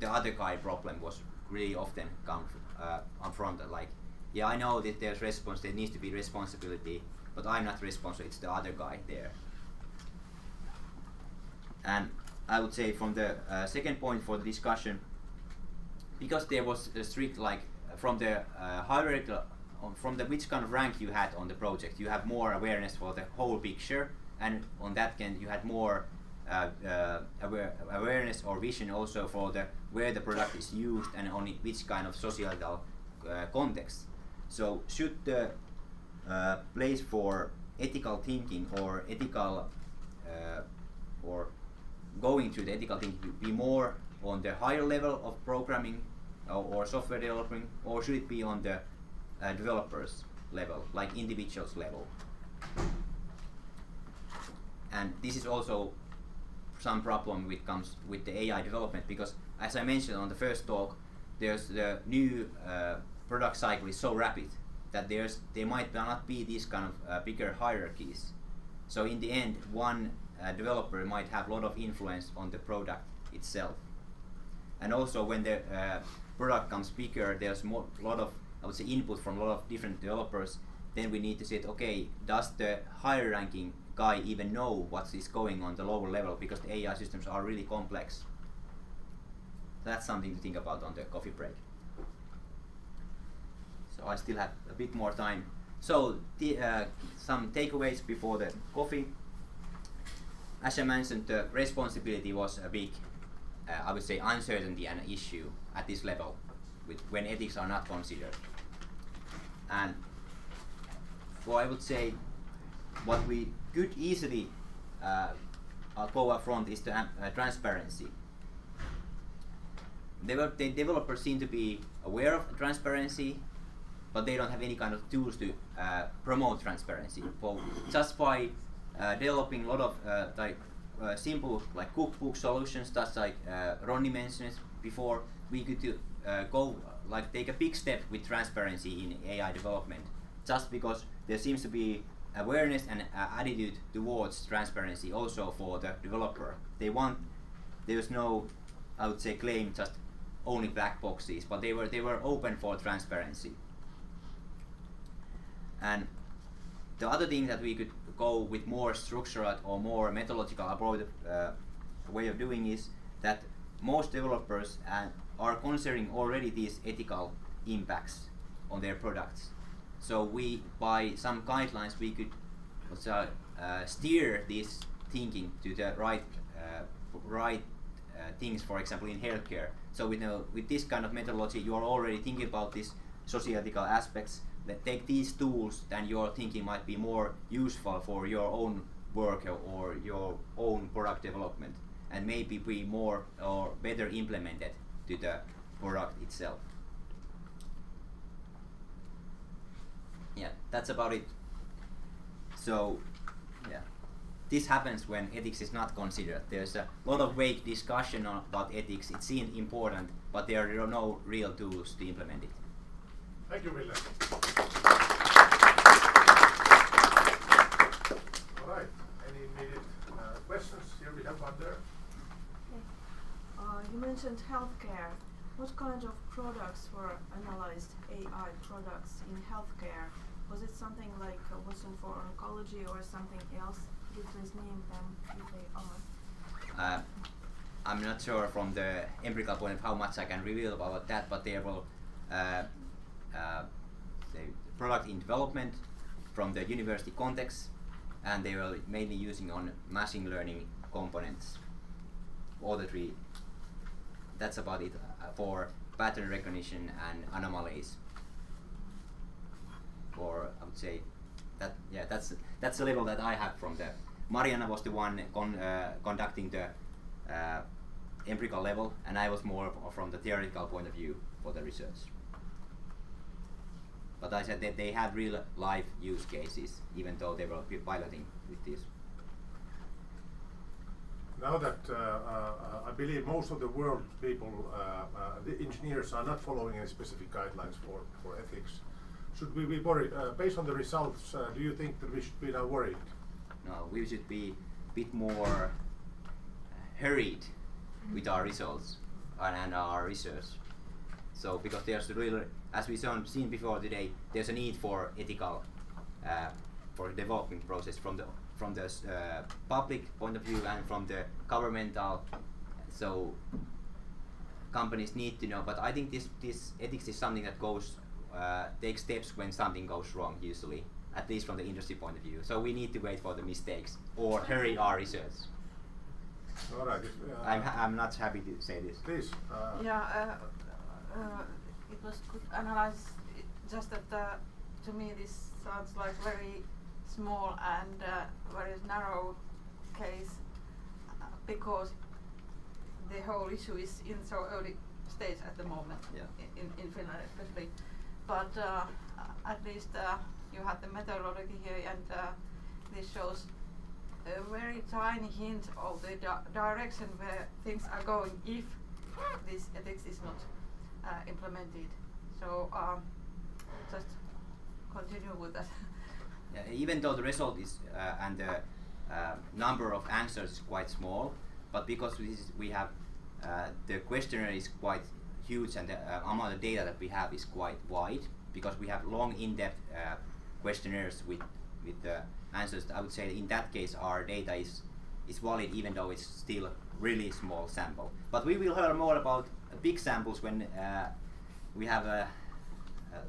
C: other guy problem was really often come up front. Like, yeah, I know that there needs to be responsibility, but I'm not responsible. It's the other guy there. And I would say from the second point for the discussion, because there was a strict from the hierarchical, from the which kind of rank you had on the project, you have more awareness for the whole picture, and on that end you had more awareness or vision also for the where the product is used and on which kind of societal context. So should the place for ethical thinking or ethical or going to the ethical thinking be more on the higher level of programming or software developing, or should it be on the developers level, like individuals level? And this is also some problem which comes with the AI development, because as I mentioned on the first talk, there's the new product cycle is so rapid that there might not be these kind of bigger hierarchies. So in the end, one developer might have a lot of influence on the product itself. And also when the product comes bigger, there's a lot of, I would say, input from a lot of different developers. Then we need to say, okay, does the higher ranking guy even know what is going on the lower level, because the AI systems are really complex. That's something to think about on the coffee break. So I still have a bit more time. So some takeaways before the coffee. As I mentioned, the responsibility was a big, I would say, uncertainty and issue at this level when ethics are not considered. And I would say what we could easily go up front is the transparency. The developers seem to be aware of transparency, but they don't have any kind of tools to promote transparency. Just by developing a lot of simple cookbook solutions, just like Ronnie mentioned before, we could take a big step with transparency in AI development, just because there seems to be awareness and attitude towards transparency also for the developer. There's no, I would say, claim just only black boxes, but they were open for transparency. And the other thing that we could go with more structured or more methodological way of doing is that most developers are considering already these ethical impacts on their products. So by some guidelines, we could steer this thinking to the right things, for example, in healthcare. So with this kind of methodology, you are already thinking about these socio-ethical aspects. That take these tools, then your thinking might be more useful for your own work or your own product development, and maybe be more or better implemented to the product itself. Yeah, that's about it. So, yeah, this happens when ethics is not considered. There's a lot of vague discussion about ethics. It seems important, but there are no real tools to implement it.
A: Thank you, Ville. All right, any immediate questions? Here we have one there.
H: Okay. You mentioned healthcare. What kind of products were analyzed, AI products in healthcare? Was it something like Watson for oncology or something else? Could you please name them if they are?
C: I'm not sure from the empirical point of how much I can reveal about that, but there will say product in development from the university context, and they were mainly using on machine learning components. All the three. That's about it for pattern recognition and anomalies. Or I would say that that's the level that I have from the. Mariana was the one conducting the empirical level, and I was more from the theoretical point of view for the research. But I said that they had real life use cases, even though they were piloting with this.
A: Now now that I believe most of the world people, the engineers are not following any specific guidelines for ethics, should we be worried? Based on the results, do you think that we should be now worried?
C: No, we should be a bit more hurried with our results and our research. So because there's really, as we seen before today, there's a need for ethical, for development process from the public point of view and from the governmental. So companies need to know. But I think this ethics is something that takes steps when something goes wrong usually, at least from the industry point of view. So we need to wait for the mistakes or hurry our research.
A: All right.
C: I'm not happy to say this.
A: Please.
H: It was good analysis. Just that to me this sounds like very small and very narrow case because the whole issue is in so early stage at the moment, in Finland especially. But at least you have the methodology here, and this shows a very tiny hint of the direction where things are going if this ethics is not implemented. So just continue with that.
C: Yeah, even though the result is and the number of answers is quite small, but because we have the questionnaire is quite huge and the amount of data that we have is quite wide, because we have long in-depth questionnaires with the answers. I would say in that case our data is valid even though it's still a really small sample. But we will hear more about big samples when we have a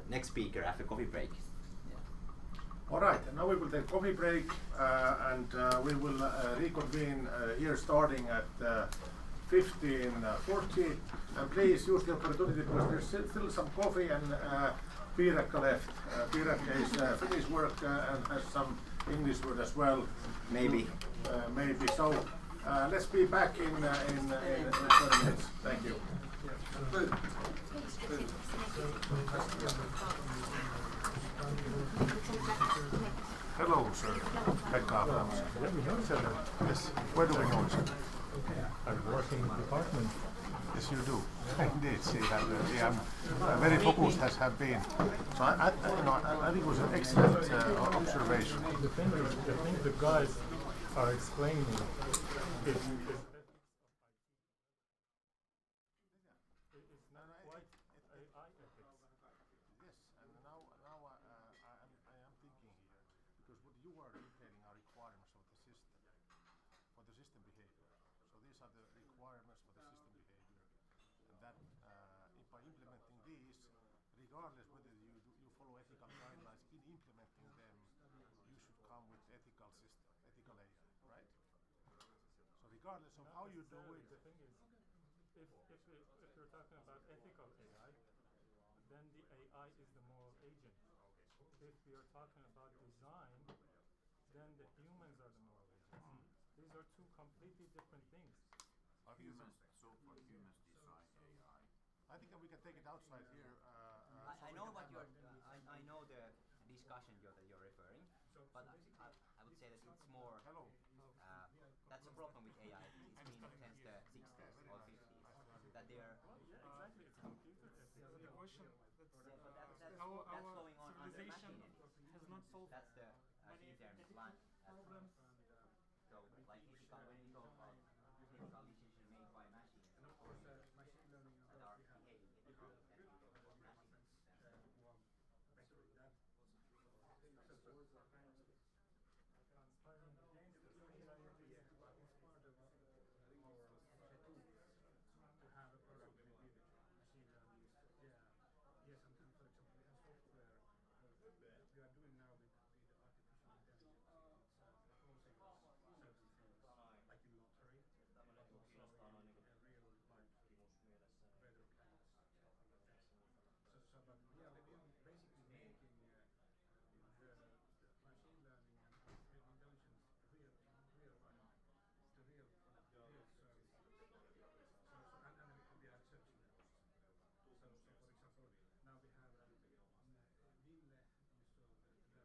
C: next speaker after coffee break.
A: All right, and now we will take coffee break and we will reconvene here starting at 15:40. And please use the opportunity because there's still some coffee and piirakka left. Piirakka is Finnish word and has some English word as well.
C: Maybe.
A: Maybe. So let's be back in 20 minutes. Thank you. Hello, sir. Pekka. Yes. Where do we know each other?
G: I'm working in the department.
A: Yes, you do. Indeed. See that I'm very focused as have been. So I think it was an excellent observation.
G: The thing the guys are explaining is
A: regardless whether you follow ethical guidelines in implementing them, you should come with ethical AI, right? So regardless of how you do it.
G: The thing is, if you're talking about ethical AI, then the AI is the moral agent. If we are talking about design, then the humans are the moral agents. These are two completely different things.
I: Humans design AI.
A: I think we can take it outside here.
C: I know what you're. I know the discussion that you're referring, but I would say that it's more.
A: Hello.
C: That's a problem with AI. It's been since the 60s or 50s that they're.
G: Exactly, it's computer ethics.
J: The question
C: That's
J: our
C: going on under
J: civilization
C: machine ethics.
J: has not solved
C: That's the
J: many
C: term
J: ethical
C: problems.
J: problems.
C: So like ethical, when we talk about ethical decision made by machines,
J: And of course, machine learning
C: that are behaving ethically, that we talk about machines.
J: better in that.
G: Conspiring against us.
J: Yes, but it's part of our tools to have a product with machine learning. Yes, and for example, we have software we are doing now with artificial intelligence. It's closing certain things, like in lottery, but also in real life weather clouds. But we are basically making the machine learning and artificial intelligence real life, the real product, the real services. And then we are searching costs. So for example, now we have Ville, you saw the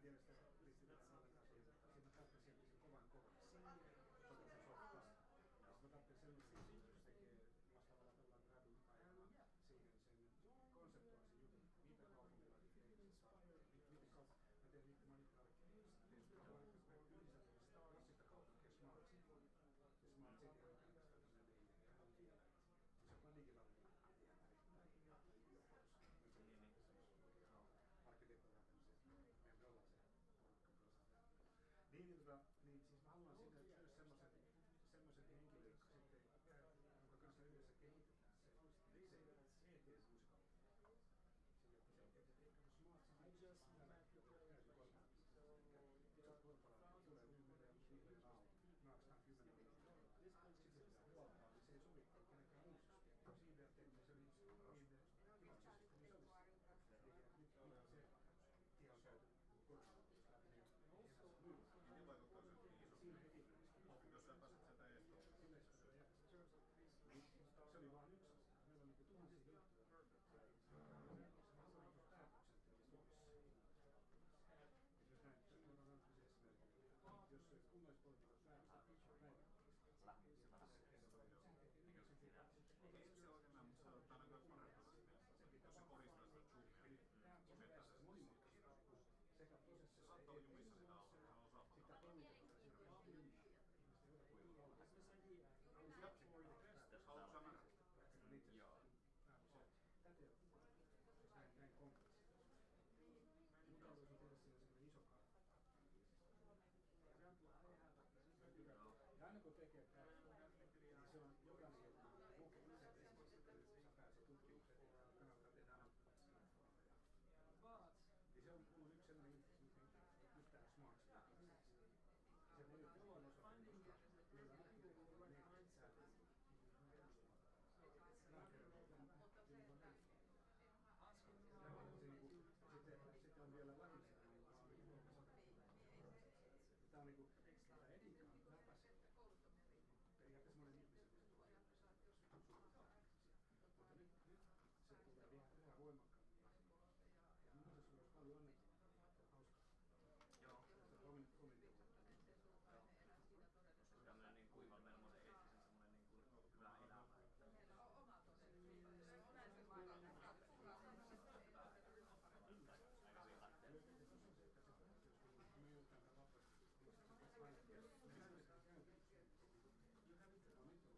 J: en tiedä sitä liittyykö ollenkaan siihen, mutta siinä mä tappelin sen kovan softaa. Mä tappelin sellaisen, joka tekee vastaavalla tavalla gradun aikaa siihen sen konseptuaalisen jutun, mitä kaupunkilaiset mä teen niitä manipulaatioita. Yhdistelmistä sitä kaupunkia smart city. Ja smart city on pelkästään tämmöinen se on digitaalinen arkkitehtuurirakennus, meidän ollaan se porukka osaa. Niin siis mä haluan sinne myös semmoisen henkilön, jonka kanssa yhdessä kehitetään se eettinen musikaalinen. Isot korporaatiot tulee myymään ja viihdeä naakastaan 10 miljoonaa. Sitten se pitää huoltaa, niin se ei sovi kenenkään muun systeemiin. Siinä tekee se niin kivan systeemi se olisi. Nyt se tie on käyty korporaatiossa läpi, niin ei enää se myydä.
I: Miten vaikuttaa se iso? Jos sä pääset sieltä ehtoon.
J: Se oli vaan yksi asia. Meillä on niinku tuhansia juttuja. Se on päätöksentekoa Suomessa. Jos näin, tuolla on kyse esimerkiksi, jos kunnallispolitiikot
I: Ei se oikein näin, mutta se on ainakaan parantaa sitä. Jos se koristaa sitä zoomia, niin mettässä se monimutkaista. Se saattaa olla jumissa sitä olla, se on osa haluatko sä mennä?
J: Joo. Tätä ei ole kukaan. Näin konkreettisesti. Mutta haluaisin tehdä siinä sellainen iso kartta. Ja aina kun tekee karttaa, niin se on jokainen joku lukee itse esimerkiksi, että sä pääset tutkimukseen, kannattaa tehdä ammattilaisia. Niin se on mulla yksi sellainen info, nyt täällä Smart City. Se menee jollain osa, meillä on arkkitehtuuri, säätöjä. Sitten on vielä lakisäännöllä, joka on yli 300. Tämä on niinku, tämä Edika on läpäisyä. Periaatteessa monen ihmisen mutta nyt se tulee vielä voimakkaammin. Ja minun mielestä sulla olisi paljon onnettomia,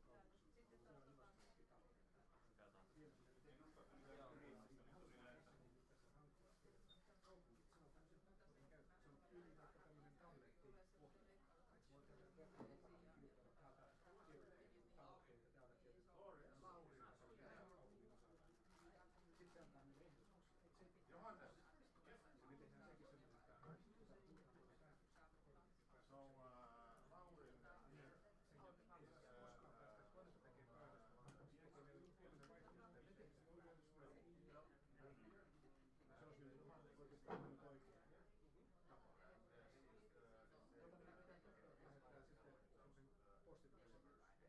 J: että on hauskaa.
K: Joo. Koska tämmöinen niin kuivalmelmoisen eettisen semmoinen niin kuin hyvä elämä. Aika siinä lähtee.
J: Se on yli vaikka tämmöinen tabletti-ohjelma. Voi tehdä verkkomukaan kirjoittaa täältä tavoitteita, täältä kirjoittaa kaupungin osalta. Sitten se antaa meille ehdotuksia.
I: Johannes!
J: Ja me tehdään sekin semmoinen, että
A: So, Lauri here
J: koskaan päästä toista tekee päätöstä, vaan tekee meille pienen vaihtoehtoja. Me tehdään se ajatusprojekti. Se olisi oikeastaan nyt oikein tapa. Lähettää sitten semmoisen postituksen jossain vaiheessa näitä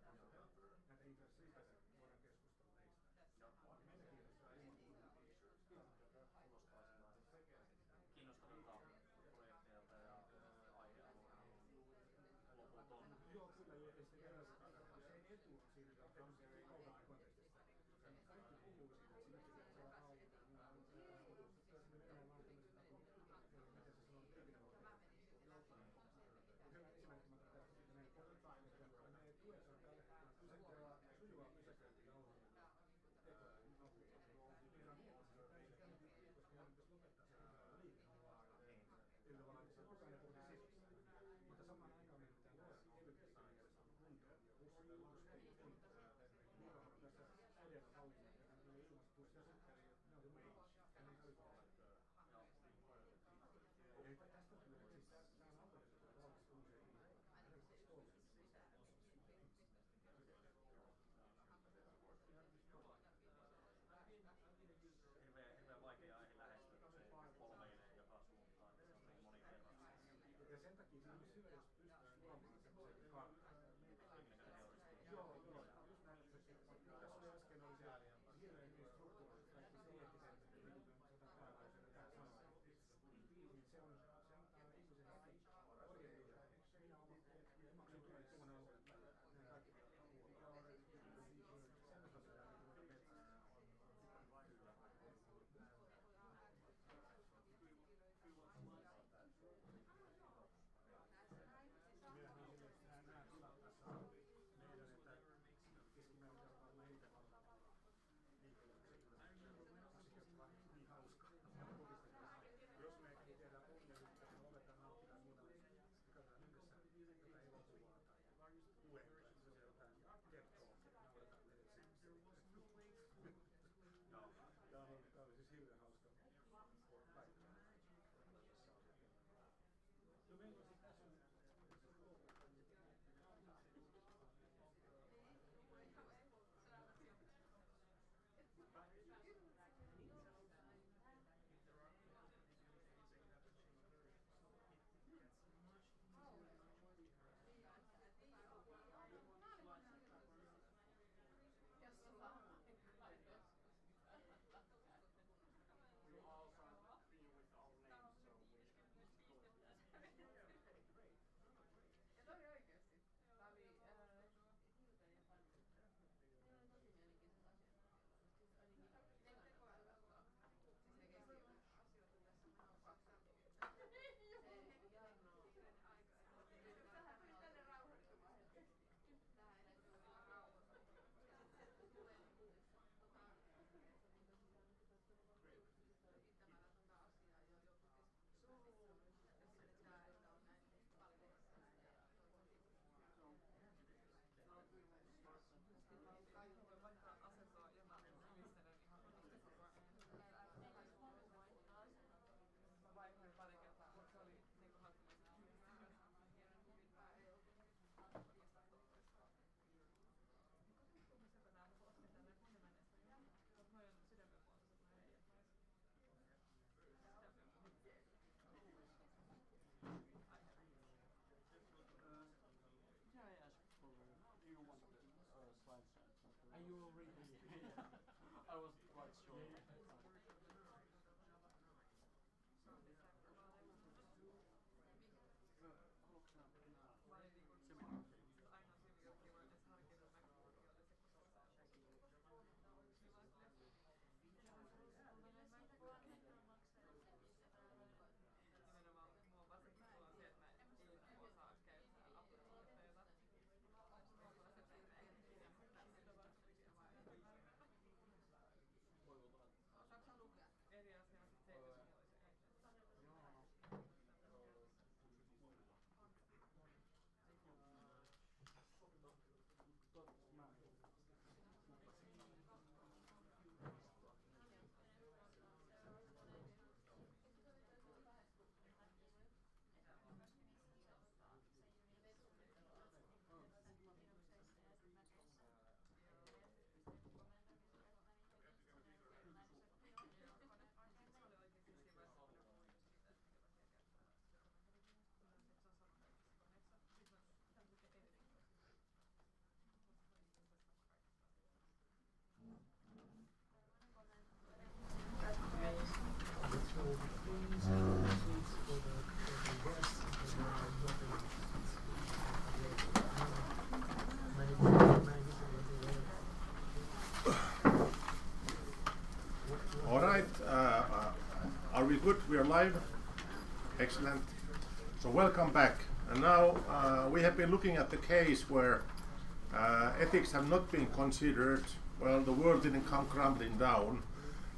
J: intressejä voidaan keskustella niistä. Meitä kiinnostaa
K: Kiinnostavilta projekteilta ja aihealueilta loputon.
J: Joo, kyllä. Ja sitten vielä se etu on siinä, että tämmöisessä kaupunkikontekstissa kaikki puhuu siitä, että siinä pitää saada auki. Meillä on tämmöiset miten se sanoo, hyvä esimerkki, mä tästä sitten näin pohditaan, että ne tuet on tällä hetkellä sujuvaa pysäköintiä ohjelmaa. Meillä on mielestäni täysin koska meidän pitäisi lopettaa se liikennevaa. Eli tavallaan, että se jokainen puhuu sisässä. Mutta samaan aikaan meidän pitää luoda kevytliikennejärjestelmä kuntoon ja bussille lustiin kuntoon. Niitä on tässä edellä hallinnan ja meillä on ilmastopussia sitten, ne on se mange. Ja ne käytetään. Eli tästä tulee, siis tämä on alue, joka on valmis uusia ihmisiä.
K: Hirveän vaikea aihe lähestyä, kun se polveilee joka suuntaan, se on niin monikerroksinen.
J: Ja sen takia se olisi hyvä, jos pystyisi luomaan semmoisen kartan.
K: Jonkinnäköinen heuristi.
J: Joo. Just näin, että tässä oli äsken oli se hirveän hyvin strukturoitu kaikki
A: good. We are live. Excellent. So welcome back. And now we have been looking at the case where ethics have not been considered. Well, the world didn't come crumbling down.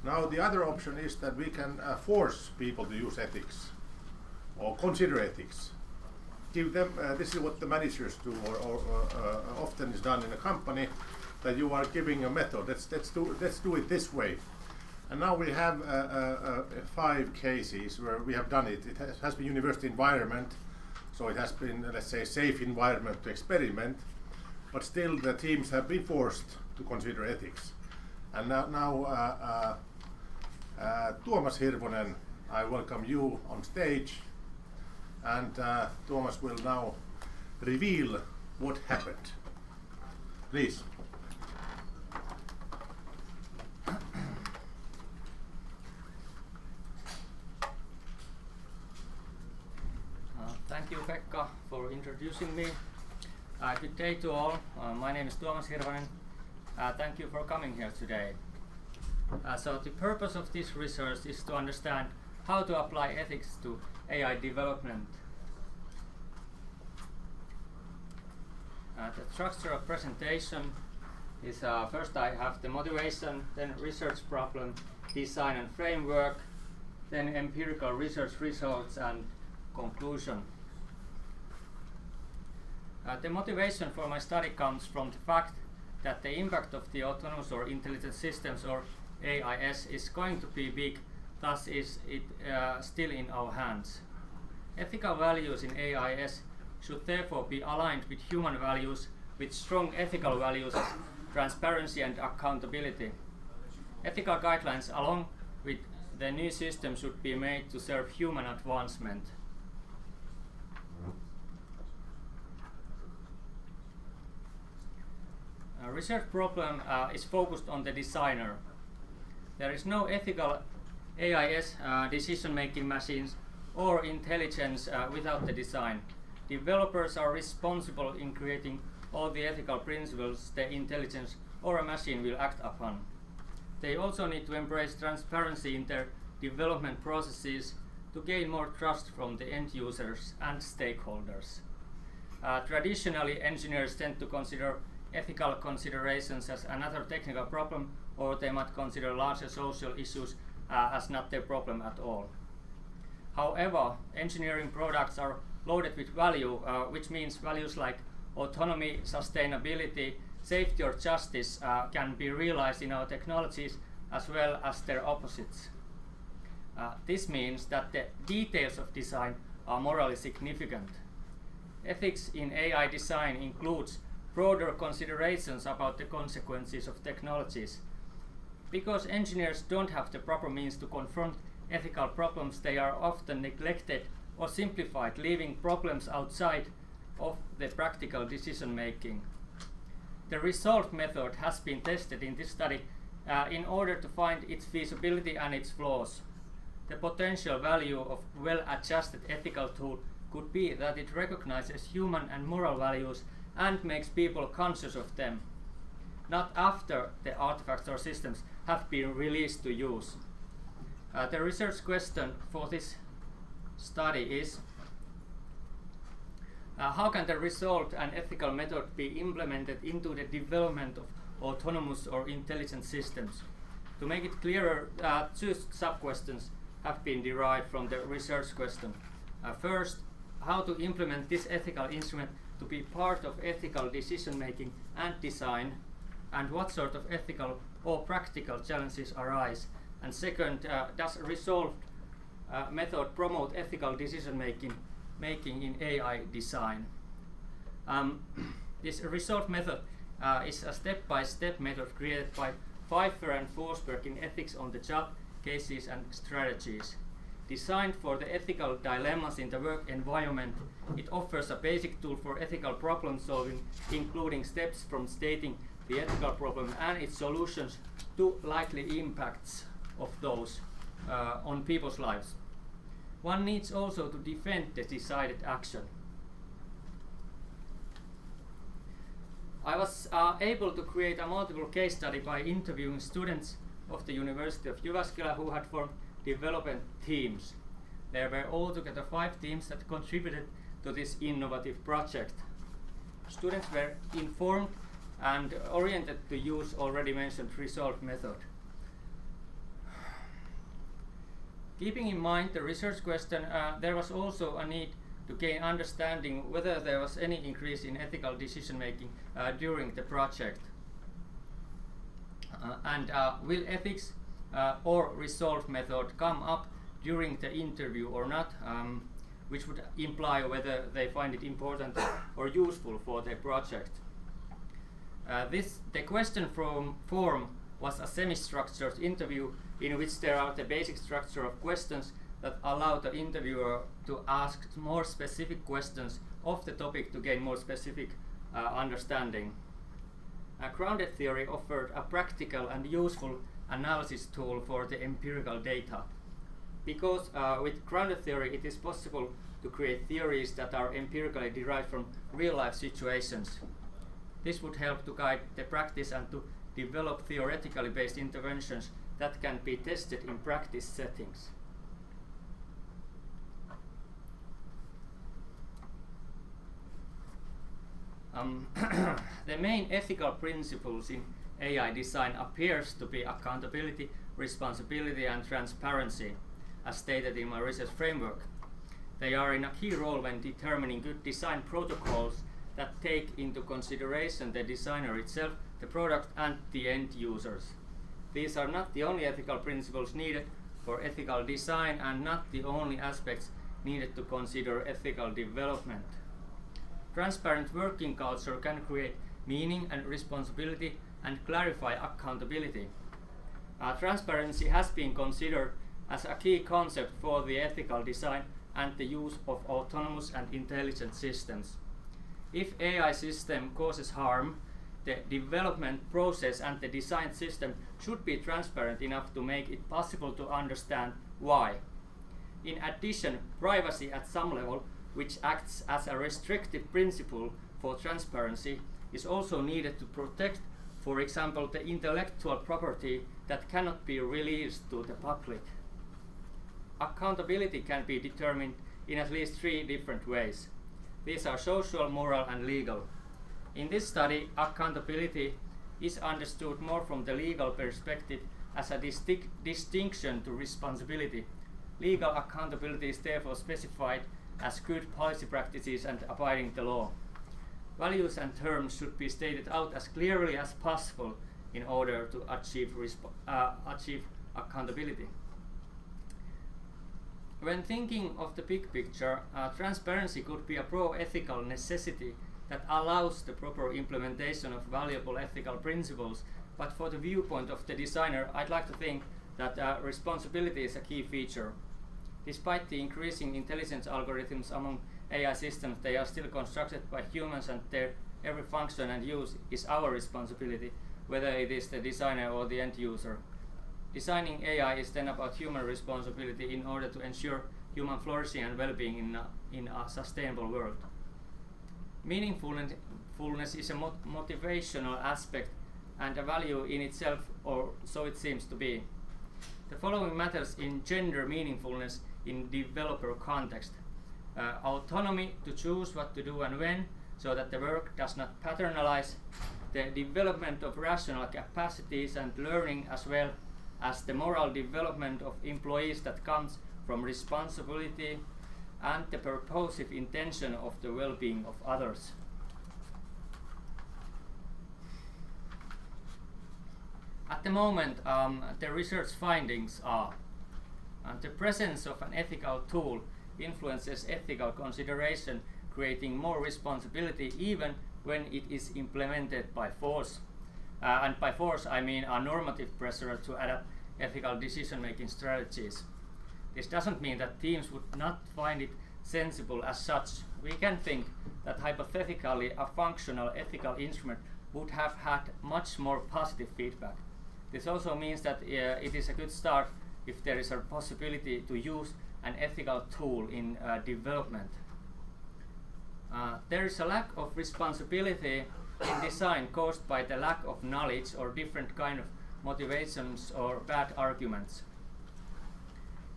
A: Now the other option is that we can force people to use ethics or consider ethics. Give them, this is what the managers do or often is done in a company, that you are giving a method. Let's do it this way. And now we have 5 cases where we have done it. It has been university environment, so it has been, let's say, safe environment to experiment, but still the teams have been forced to consider ethics. And now Tuomas Hirvonen, I welcome you on stage, and Tuomas will now reveal what happened. Please.
L: Thank you, Pekka, for introducing me. Good day to all. My name is Tuomas Hirvonen. Thank you for coming here today. So the purpose of this research is to understand how to apply ethics to AI development. The structure of presentation is first I have the motivation, then research problem, design and framework, then empirical research results and conclusion. The motivation for my study comes from the fact that the impact of the autonomous or intelligent systems, or AIS, is going to be big, thus is it still in our hands. Ethical values in AIS should therefore be aligned with human values, with strong ethical values as transparency and accountability. Ethical guidelines along with the new system should be made to serve human advancement. Research problem is focused on the designer. There is no ethical AIS decision-making machines or intelligence without the design. Developers are responsible in creating all the ethical principles the intelligence or a machine will act upon. They also need to embrace transparency in their development processes to gain more trust from the end users and stakeholders. Traditionally, engineers tend to consider ethical considerations as another technical problem, or they might consider larger social issues as not their problem at all. However, engineering products are loaded with value, which means values like autonomy, sustainability, safety or justice can be realized in our technologies as well as their opposites. This means that the details of design are morally significant. Ethics in AI design includes broader considerations about the consequences of technologies. Because engineers don't have the proper means to confront ethical problems, they are often neglected or simplified, leaving problems outside of the practical decision making. The resolved method has been tested in this study in order to find its feasibility and its flaws. The potential value of well-adjusted ethical tool could be that it recognizes human and moral values and makes people conscious of them, not after the artifacts or systems have been released to use. The research question for this study is how can the resolved and ethical method be implemented into the development of autonomous or intelligent systems? To make it clearer, 2 sub-questions have been derived from the research question. First, how to implement this ethical instrument to be part of ethical decision making and design, and what sort of ethical or practical challenges arise. And second, does a resolved method promote ethical decision making in AI design? This resolved method is a step-by-step method created by Pfeiffer and Forsberg in Ethics on the Job, Cases and Strategies. Designed for the ethical dilemmas in the work environment, it offers a basic tool for ethical problem solving, including steps from stating the ethical problem and its solutions to likely impacts of those on people's lives. One needs also to defend the decided action. I was able to create a multiple case study by interviewing students of the University of Jyväskylä who had formed development teams. There were altogether 5 teams that contributed to this innovative project. Students were informed and oriented to use already mentioned resolve method. Keeping in mind the research question, there was also a need to gain understanding whether there was any increase in ethical decision making during the project. Will ethics or resolve method come up during the interview or not, which would imply whether they find it important or useful for their project. The question form was a semi-structured interview in which there are the basic structure of questions that allow the interviewer to ask more specific questions of the topic to gain more specific understanding. Grounded theory offered a practical and useful analysis tool for the empirical data. Because with grounded theory it is possible to create theories that are empirically derived from real-life situations. This would help to guide the practice and to develop theoretically based interventions that can be tested in practice settings. The main ethical principles in AI design appears to be accountability, responsibility and transparency, as stated in my research framework. They are in a key role when determining good design protocols that take into consideration the designer itself, the product and the end users. These are not the only ethical principles needed for ethical design and not the only aspects needed to consider ethical development. Transparent working culture can create meaning and responsibility and clarify accountability. Transparency has been considered as a key concept for the ethical design and the use of autonomous and intelligent systems. If AI system causes harm, the development process and the design system should be transparent enough to make it possible to understand why. In addition, privacy at some level, which acts as a restrictive principle for transparency, is also needed to protect, for example, the intellectual property that cannot be released to the public. Accountability can be determined in at least 3 different ways. These are social, moral and legal. In this study, accountability is understood more from the legal perspective as a distinction to responsibility. Legal accountability is therefore specified as good policy practices and abiding the law. Values and terms should be stated out as clearly as possible in order to achieve accountability. When thinking of the big picture, transparency could be a pro-ethical necessity that allows the proper implementation of valuable ethical principles, but for the viewpoint of the designer, I'd like to think that responsibility is a key feature. Despite the increasing intelligence algorithms among AI systems, they are still constructed by humans and their every function and use is our responsibility, whether it is the designer or the end user. Designing AI is then about human responsibility in order to ensure human flourishing and well-being in a sustainable world. Meaningfulness is a motivational aspect and a value in itself, or so it seems to be. The following matters in gender meaningfulness in developer context. Autonomy to choose what to do and when, so that the work does not paternalize, the development of rational capacities and learning, as well as the moral development of employees that comes from responsibility and the purposive intention of the well-being of others. At the moment, the research findings are the presence of an ethical tool influences ethical consideration, creating more responsibility even when it is implemented by force. And by force, I mean a normative pressure to adapt ethical decision-making strategies. This doesn't mean that teams would not find it sensible as such. We can think that hypothetically a functional ethical instrument would have had much more positive feedback. This also means that it is a good start if there is a possibility to use an ethical tool in development. There is a lack of responsibility in design caused by the lack of knowledge or different kind of motivations or bad arguments.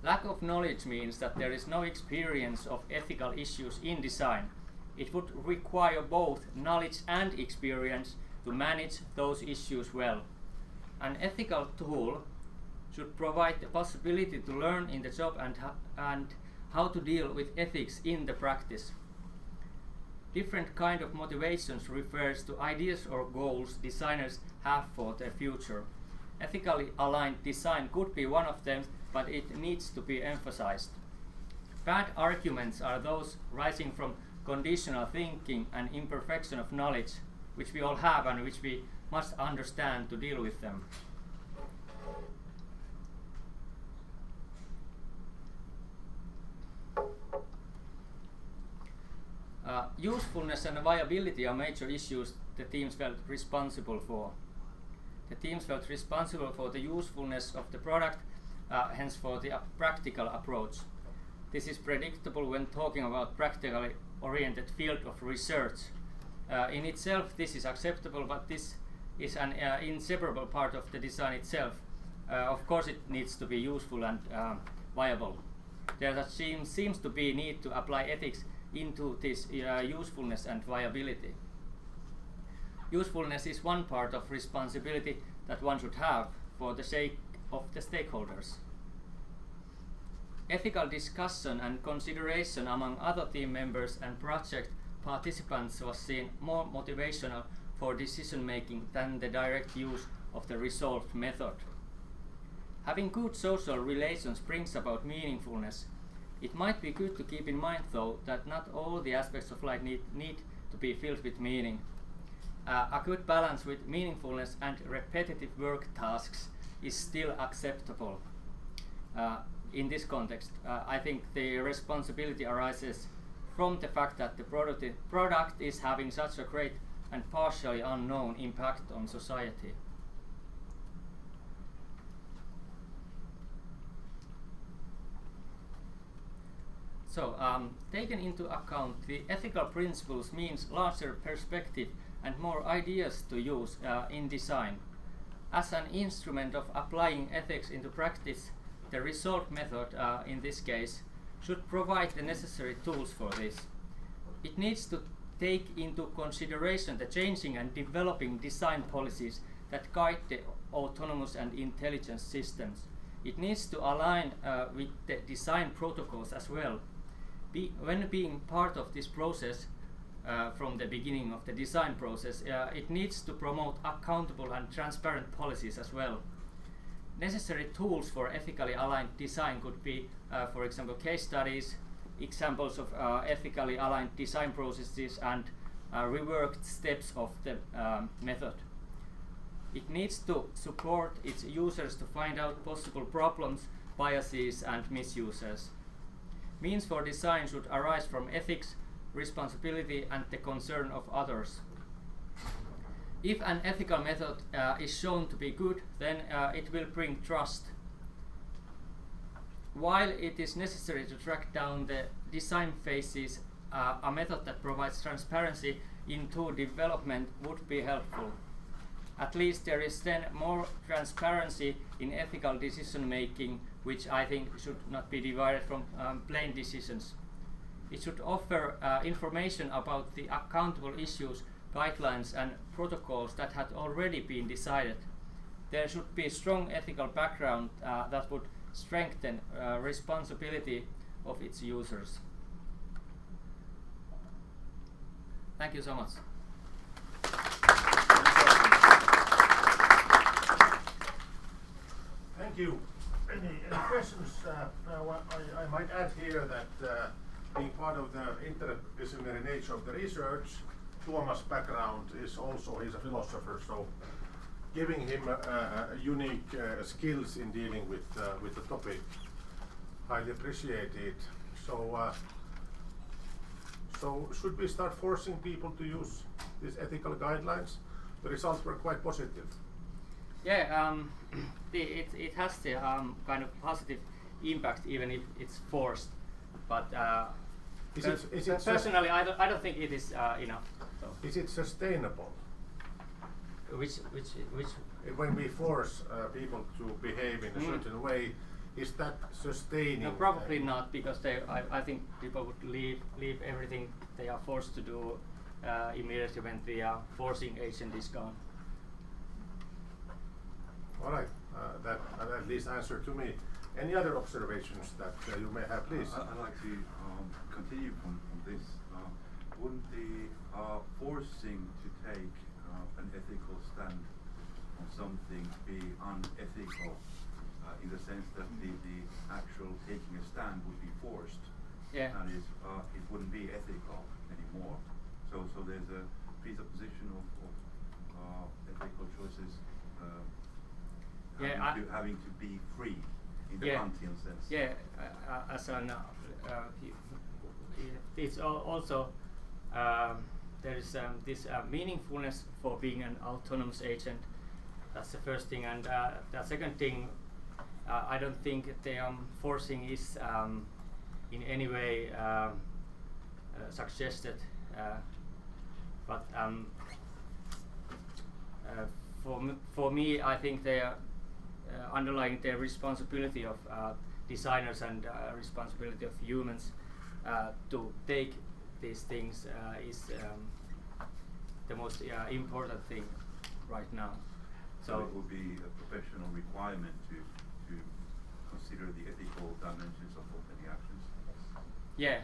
L: Lack of knowledge means that there is no experience of ethical issues in design. It would require both knowledge and experience to manage those issues well. An ethical tool should provide the possibility to learn in the job and how to deal with ethics in the practice. Different kind of motivations refers to ideas or goals designers have for their future. Ethically aligned design could be one of them, but it needs to be emphasized. Bad arguments are those rising from conditional thinking and imperfection of knowledge, which we all have and which we must understand to deal with them. Usefulness and viability are major issues the teams felt responsible for. The teams felt responsible for the usefulness of the product, hence for the practical approach. This is predictable when talking about practically oriented field of research. In itself this is acceptable, but this is an inseparable part of the design itself. Of course it needs to be useful and viable. There seems to be need to apply ethics into this usefulness and viability. Usefulness is one part of responsibility that one should have for the sake of the stakeholders. Ethical discussion and consideration among other team members and project participants was seen more motivational for decision making than the direct use of the resolved method. Having good social relations brings about meaningfulness. It might be good to keep in mind, though, that not all the aspects of life need to be filled with meaning. A good balance with meaningfulness and repetitive work tasks is still acceptable. In this context, I think the responsibility arises from the fact that the product is having such a great and partially unknown impact on society. So, taken into account, the ethical principles means larger perspective and more ideas to use in design. As an instrument of applying ethics into practice, the result method, in this case, should provide the necessary tools for this. It needs to take into consideration the changing and developing design policies that guide the autonomous and intelligent systems. It needs to align with the design protocols as well. When being part of this process, from the beginning of the design process, it needs to promote accountable and transparent policies as well. Necessary tools for ethically aligned design could be, for example, case studies, examples of ethically aligned design processes, and reworked steps of the method. It needs to support its users to find out possible problems, biases, and misuses. Means for design should arise from ethics, responsibility, and the concern of others. If an ethical method is shown to be good, then it will bring trust. While it is necessary to track down the design phases, a method that provides transparency into development would be helpful. At least there is then more transparency in ethical decision making, which I think should not be divided from plain decisions. It should offer information about the accountable issues, guidelines, and protocols that had already been decided. There should be a strong ethical background that would strengthen responsibility of its users. Thank you so much.
A: Thank you. Any questions? Now, I might add here that being part of the interdisciplinary nature of the research, Tuomas' background is also, he's a philosopher, so giving him unique skills in dealing with the topic, highly appreciated. So, so should we start forcing people to use these ethical guidelines? The results were quite positive.
L: Yeah, it has the kind of positive impact even if it's forced. But personally, I don't think it is enough. So.
A: Is it sustainable?
L: Which?
A: When we force people to behave in a certain way, Is that sustaining?
L: No, probably not, because I think people would leave everything they are forced to do immediately when the forcing agent is gone.
A: All right, that at least answer to me. Any other observations that you may have, please?
M: I'd like to continue from this. Wouldn't the forcing to take an ethical stand on something be unethical in the sense that the actual taking a stand would be forced?
L: Yeah.
M: That is, it wouldn't be ethical anymore. So there's a presupposition of ethical choices having to be free in the Kantian sense.
L: Yeah, as an it's also there is this meaningfulness for being an autonomous agent. That's the first thing, and the second thing, I don't think the forcing is in any way suggested, but for me, I think they are underlying the responsibility of designers and responsibility of humans to take these things is the most important thing right now.
M: So it would be a professional requirement to consider the ethical dimensions of any actions.
L: Yeah,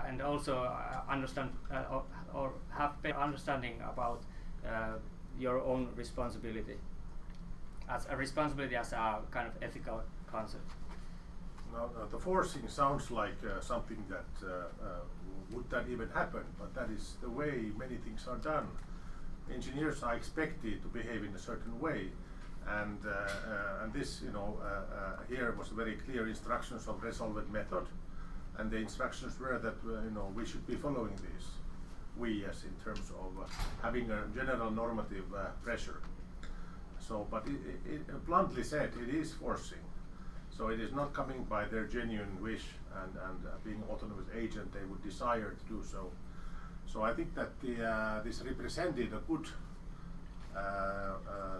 L: and also understand or have better understanding about your own responsibility as a responsibility as a kind of ethical concept.
A: Now, the forcing sounds like something that would that even happen, but that is the way many things are done. Engineers are expected to behave in a certain way, and this, here was very clear instructions of resolved method, and the instructions were that we should be following these. We, as in terms of having a general normative pressure. So, but it bluntly said, it is forcing. So it is not coming by their genuine wish and being autonomous agent, they would desire to do so. So I think that this represented a good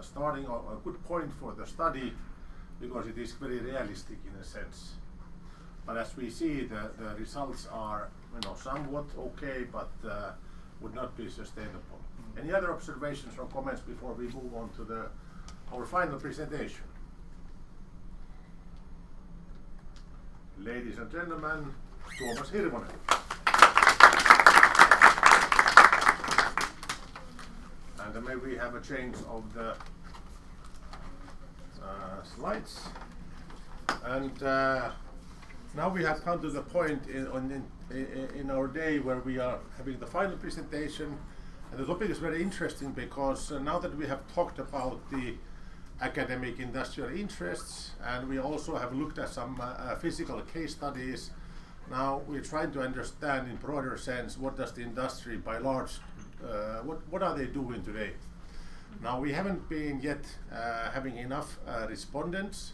A: starting or a good point for the study, because it is very realistic in a sense. But as we see, the results are somewhat okay, but would not be sustainable. Any other observations or comments before we move on to our final presentation? Ladies and gentlemen, Tuomas Hirvonen. And may we have a change of the slides. And now we have come to the point in our day where we are having the final presentation. And the topic is very interesting because now that we have talked about the academic industrial interests, and we also have looked at some physical case studies. Now we're trying to understand in broader sense what does the industry by large, what are they doing today? Now we haven't been yet having enough respondents,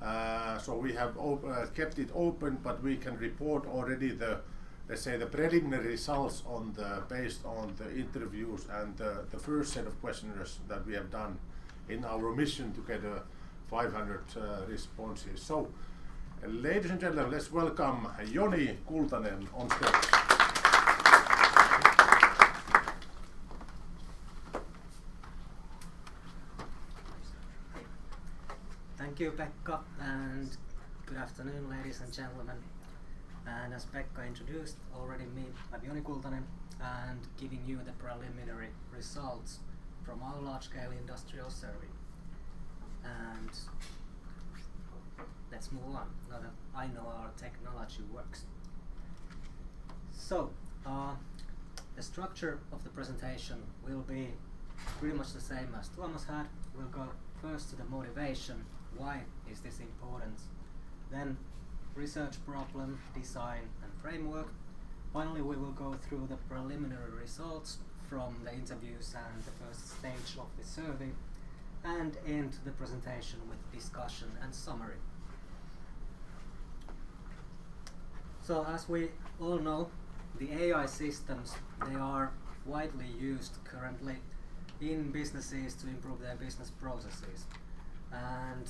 A: so we have kept it open, but we can report already let's say the preliminary results based on the interviews and the first set of questionnaires that we have done in our mission to get 500 responses. So, ladies and gentlemen, let's welcome Joni Kultanen on stage.
N: Thank you, Pekka, and good afternoon, ladies and gentlemen. And as Pekka introduced already, I'm Joni Kultanen, and giving you the preliminary results from our large-scale industrial survey. And let's move on, now that I know our technology works. So, the structure of the presentation will be pretty much the same as Tuomas had. We'll go first to the motivation, why is this important? Then research problem, design and framework. Finally, we will go through the preliminary results from the interviews and the first stage of the survey, and end the presentation with discussion and summary. So as we all know, the AI systems, they are widely used currently in businesses to improve their business processes. And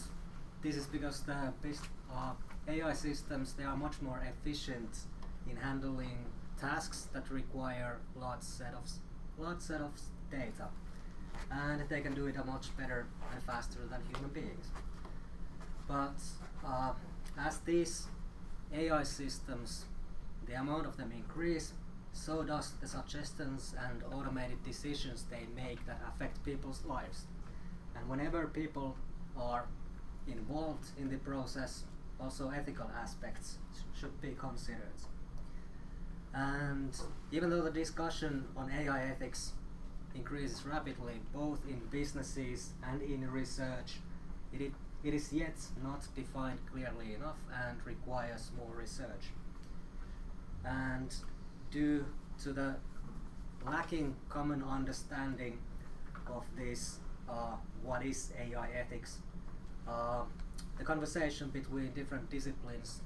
N: this is because the AI systems, they are much more efficient in handling tasks that require large set of data, and they can do it much better and faster than human beings. But as these AI systems, the amount of them increase, so does the suggestions and automated decisions they make that affect people's lives. And whenever people are involved in the process, also ethical aspects should be considered. And even though the discussion on AI ethics increases rapidly, both in businesses and in research, it is yet not defined clearly enough and requires more research. And due to the lacking common understanding of this, what is AI ethics, the conversation between different disciplines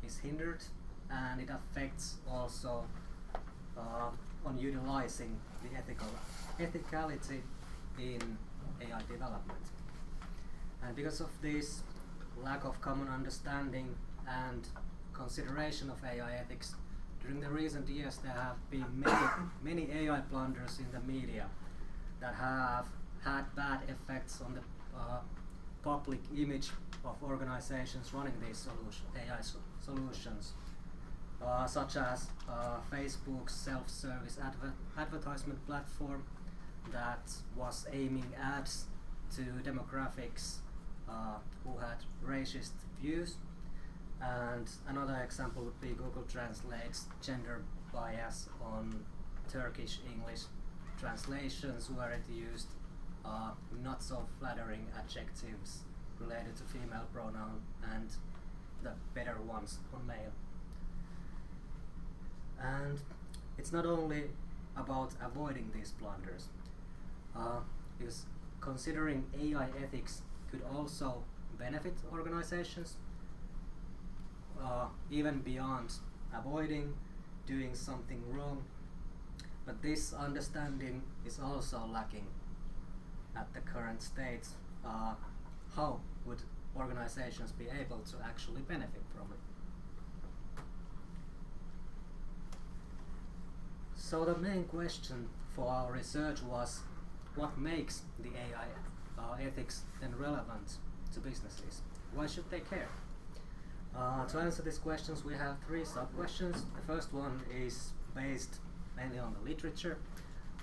N: is hindered, and it affects also on utilizing the ethicality in AI development. And because of this lack of common understanding and consideration of AI ethics, during the recent years there have been many AI blunders in the media that have had bad effects on the public image of organizations running these AI solutions, such as Facebook's self-service advertisement platform that was aiming ads to demographics who had racist views. And another example would be Google Translate's gender bias on Turkish English translations, where it used not so flattering adjectives related to female pronoun and the better ones on male. And it's not only about avoiding these blunders, because considering AI ethics could also benefit organizations, even beyond avoiding doing something wrong. But this understanding is also lacking at the current state. How would organizations be able to actually benefit from it? So the main question for our research was, what makes the AI ethics then relevant to businesses? Why should they care? To answer these questions, we have three sub-questions. The first one is based mainly on the literature,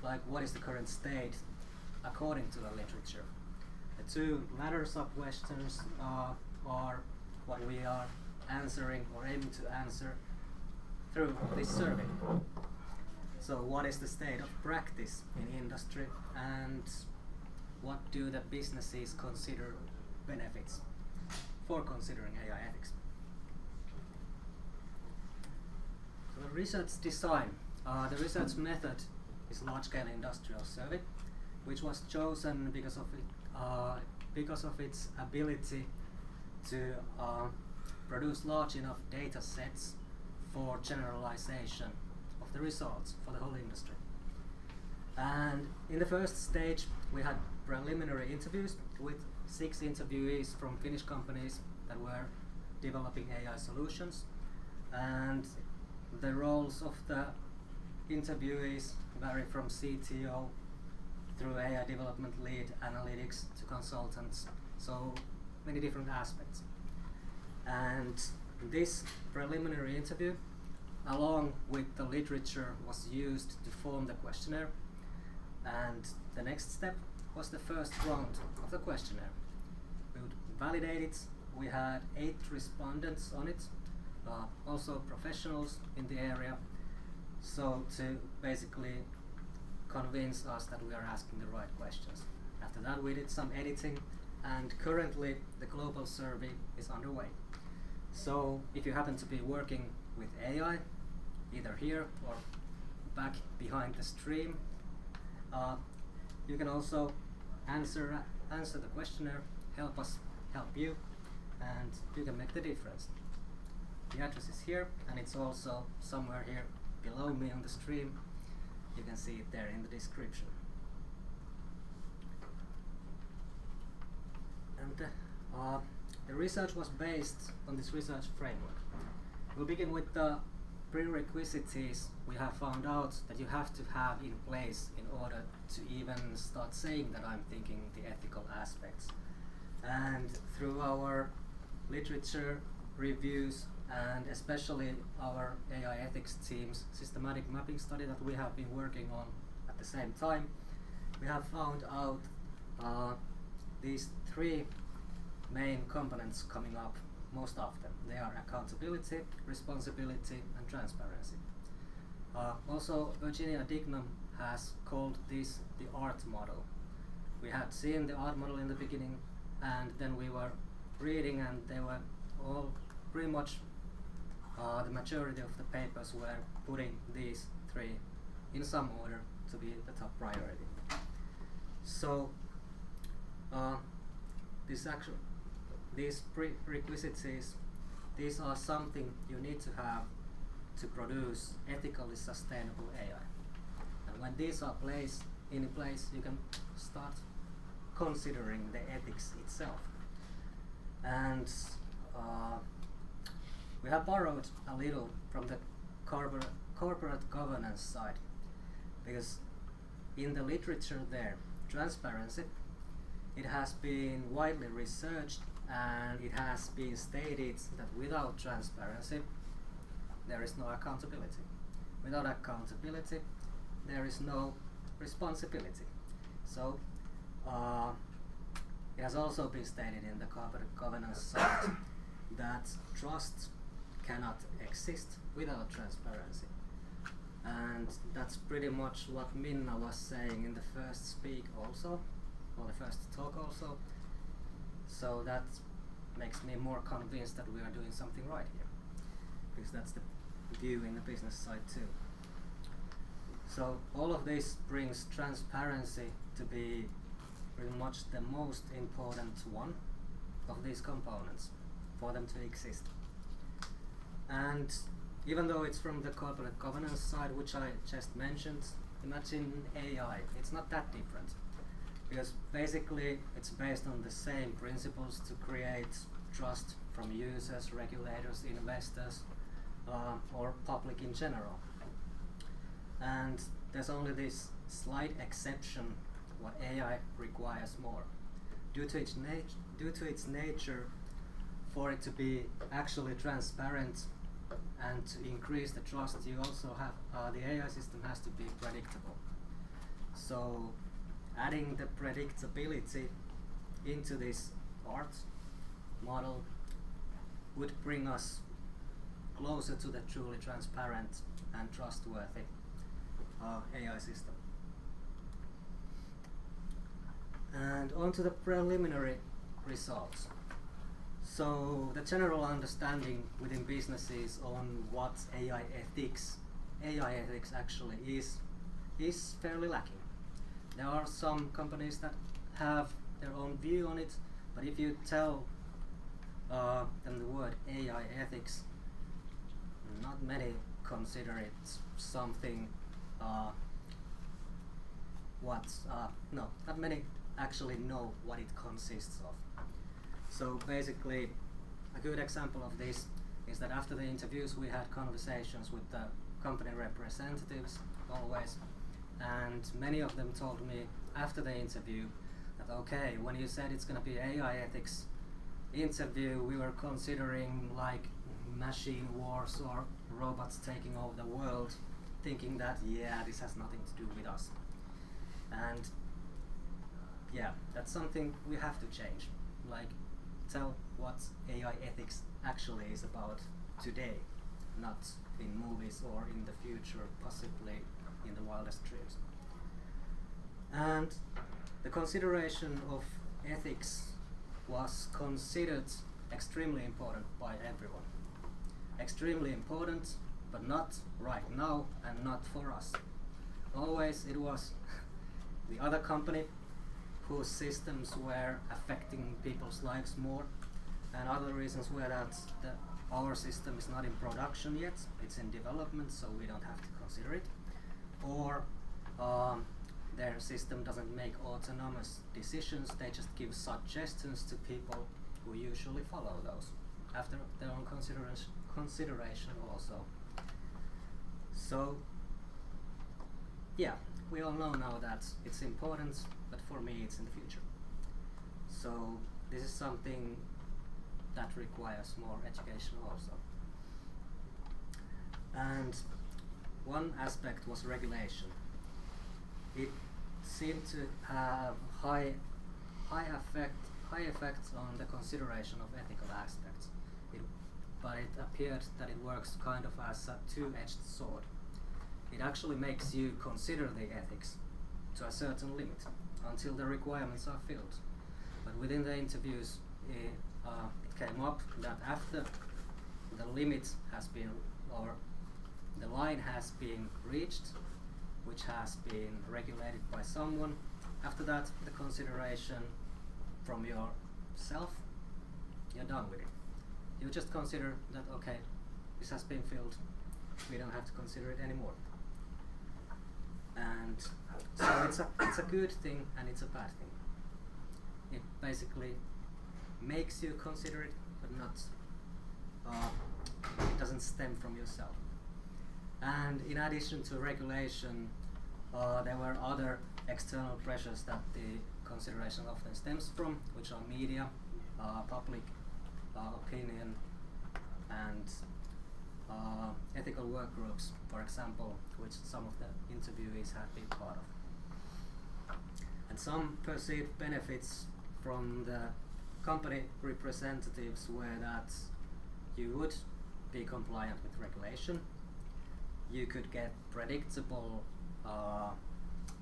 N: like what is the current state according to the literature. The two latter sub-questions are what we are answering or aiming to answer through this survey. So what is the state of practice in industry, and what do the businesses consider benefits for considering AI ethics? So the research design. The research method is large-scale industrial survey, which was chosen because of its ability to produce large enough data sets for generalization of the results for the whole industry. And in the first stage, we had preliminary interviews with 6 interviewees from Finnish companies that were developing AI solutions, and the roles of the interviewees vary from CTO through AI development lead, analytics to consultants, so many different aspects. And this preliminary interview, along with the literature, was used to form the questionnaire, and the next step was the first round of the questionnaire. We would validate it. We had 8 respondents on it, also professionals in the area, so to basically convince us that we are asking the right questions. After that, we did some editing, and currently the global survey is underway. So if you happen to be working with AI, either here or back behind the stream, you can also answer the questionnaire, help us help you, and you can make the difference. The address is here, and it's also somewhere here below me on the stream. You can see it there in the description. And the research was based on this research framework. We'll begin with the prerequisites. We have found out that you have to have in place in order to even start saying that I'm thinking the ethical aspects. And through our literature reviews and especially our AI ethics team's systematic mapping study that we have been working on at the same time, we have found out these three main components coming up most often. They are accountability, responsibility, and transparency. Also, Virginia Dignam has called this the art model. We had seen the art model in the beginning, and then we were reading, and they were all pretty much the majority of the papers were putting these three in some order to be the top priority. So these prerequisites, these are something you need to have to produce ethically sustainable AI. And when these are in place, you can start considering the ethics itself. And we have borrowed a little from the corporate governance side, because in the literature there, transparency, it has been widely researched, and it has been stated that without transparency, there is no accountability. Without accountability, there is no responsibility. So it has also been stated in the corporate governance side that trust cannot exist without transparency. And that's pretty much what Minna was saying in the first speak also, or the first talk also. So that makes me more convinced that we are doing something right here, because that's the view in the business side too. So all of this brings transparency to be pretty much the most important one of these components for them to exist. And even though it's from the corporate governance side, which I just mentioned, imagine AI, it's not that different. Because basically it's based on the same principles to create trust from users, regulators, investors, or public in general. And there's only this slight exception what AI requires more. Due to its nature, for it to be actually transparent and to increase the trust, you also have the AI system has to be predictable. So adding the predictability into this art model would bring us closer to the truly transparent and trustworthy AI system. And on to the preliminary results. So the general understanding within businesses on what AI ethics actually is fairly lacking. There are some companies that have their own view on it, but if you tell them the word AI ethics, not many consider it something not many actually know what it consists of. So basically, a good example of this is that after the interviews we had conversations with the company representatives always, and many of them told me after the interview that okay, when you said it's going to be AI ethics interview, we were considering like machine wars or robots taking over the world, thinking that this has nothing to do with us. And that's something we have to change. Like, tell what AI ethics actually is about today, not in movies or in the future, possibly in the wildest dreams. And the consideration of ethics was considered extremely important by everyone. Extremely important, but not right now and not for us. Always it was the other company whose systems were affecting people's lives more, and other reasons were that our system is not in production yet, it's in development, so we don't have to consider it, or their system doesn't make autonomous decisions, they just give suggestions to people who usually follow those after their own consideration also. So yeah, we all know now that it's important, but for me it's in the future. So this is something that requires more education also. And one aspect was regulation. It seemed to have high effects on the consideration of ethical aspects. But it appeared that it works kind of as a two-edged sword. It actually makes you consider the ethics to a certain limit until the requirements are filled. But within the interviews, it came up that after the limit has been, or the line has been reached, which has been regulated by someone, after that the consideration from yourself, you're done with it. You just consider that, okay, this has been filled, we don't have to consider it anymore. And so it's a good thing and it's a bad thing. It basically makes you consider it, but not it doesn't stem from yourself. And in addition to regulation, there were other external pressures that the consideration often stems from, which are media, public opinion, and ethical work groups, for example, which some of the interviewees had been part of. And some perceived benefits from the company representatives were that you would be compliant with regulation, you could get predictable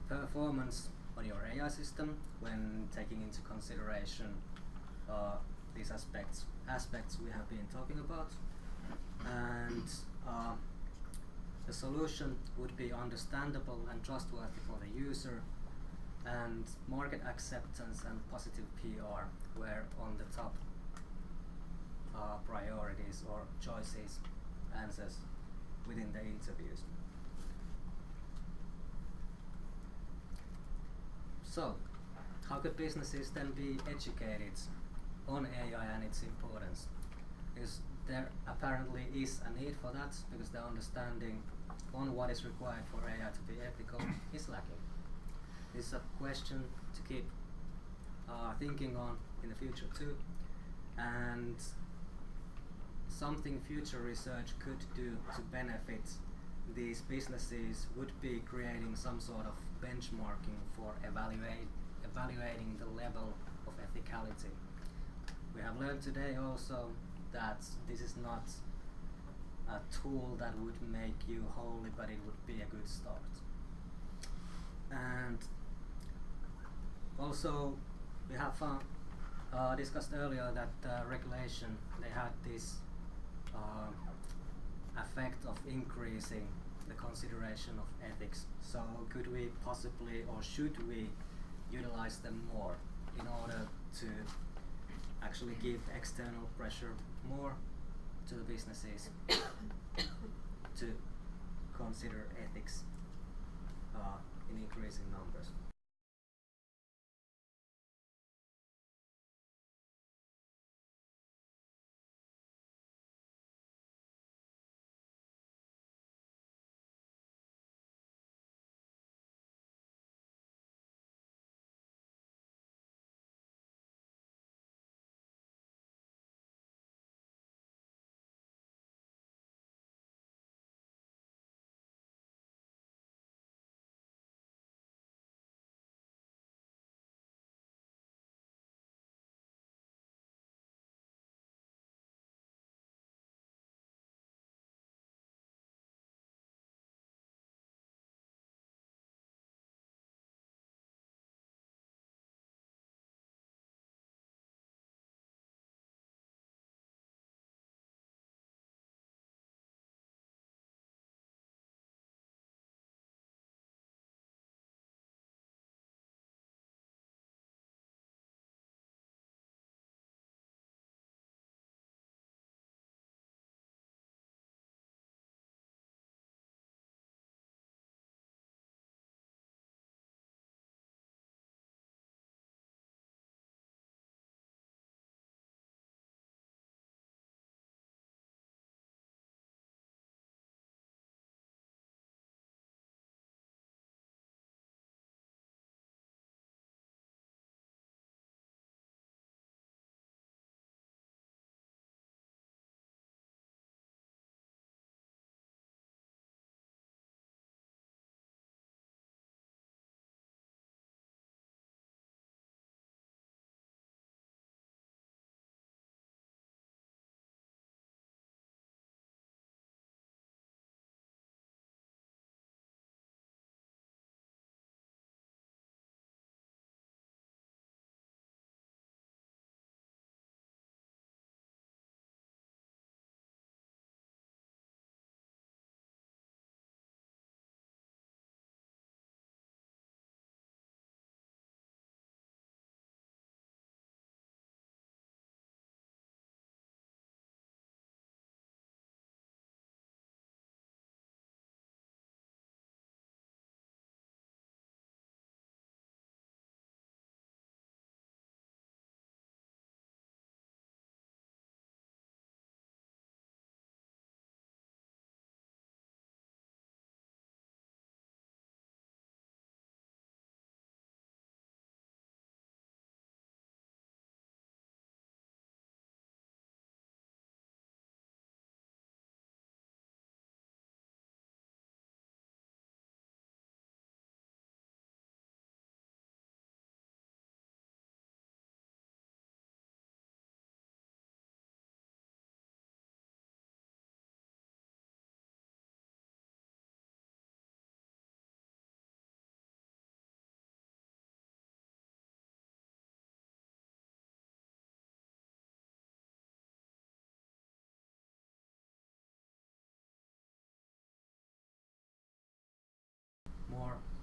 N: performance on your AI system when taking into consideration these aspects we have been talking about, and the solution would be understandable and trustworthy for the user, and market acceptance and positive PR were on the top priorities or choices, answers within the interviews. So, how could businesses then be educated on AI and its importance? Because there apparently is a need for that, because the understanding on what is required for AI to be ethical is lacking. This is a question to keep thinking on in the future too, and something future research could do to benefit these businesses would be creating some sort of benchmarking for evaluating the level of ethicality. We have learned today also that this is not a tool that would make you holy, but it would be a good start. And also we have discussed earlier that regulation, they had this effect of increasing the consideration of ethics. So could we possibly, or should we utilize them more in order to actually give external pressure more to the businesses to consider ethics in increasing numbers?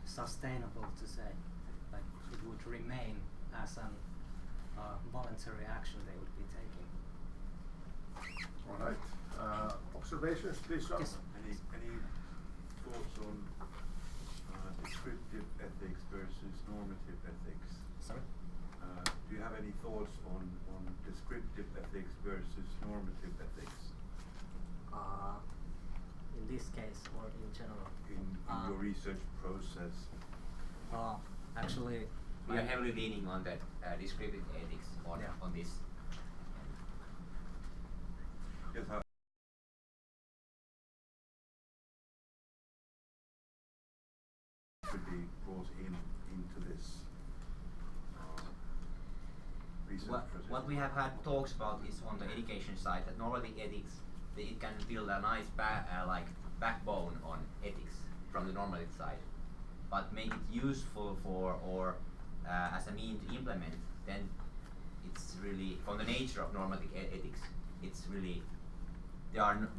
N: sustainable to say. Like it would remain as an voluntary action they would be taking.
A: All right. Observations, please, John?
N: Yes.
M: Any thoughts on descriptive ethics versus normative ethics?
N: Sorry?
M: Do you have any thoughts on descriptive ethics versus normative ethics?
N: In this case or in general?
M: In your research process?
N: Actually,
C: We are heavily leaning on that descriptive ethics on this.
M: Yes, should be brought into this research process.
C: What we have had talks about is on the education side that normative ethics, it can build a nice backbone on ethics from the normative side, but make it useful for or as a mean to implement, then it's really from the nature of normative ethics. It's really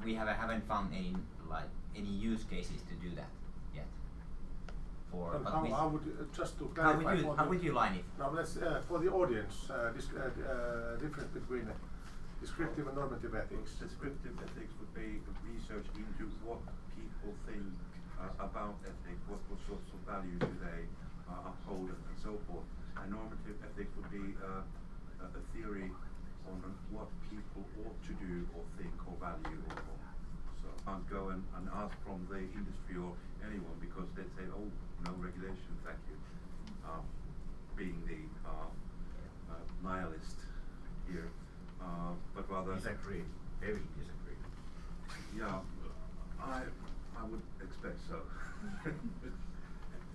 C: we haven't found any use cases to do that yet.
A: And how would just to
C: how
A: clarify
C: would you line it?
A: Now let's for the audience difference between descriptive and normative ethics.
M: Descriptive ethics would be research into what people think about ethics, what sorts of values do they uphold and so forth. And normative ethics would be a theory on what people ought to do or think or value. So I can't go and ask from the industry or anyone because they'd say, oh, no regulation, thank you. Being the nihilist here. But rather
D: Disagree. Very disagree.
M: Yeah, I would expect so.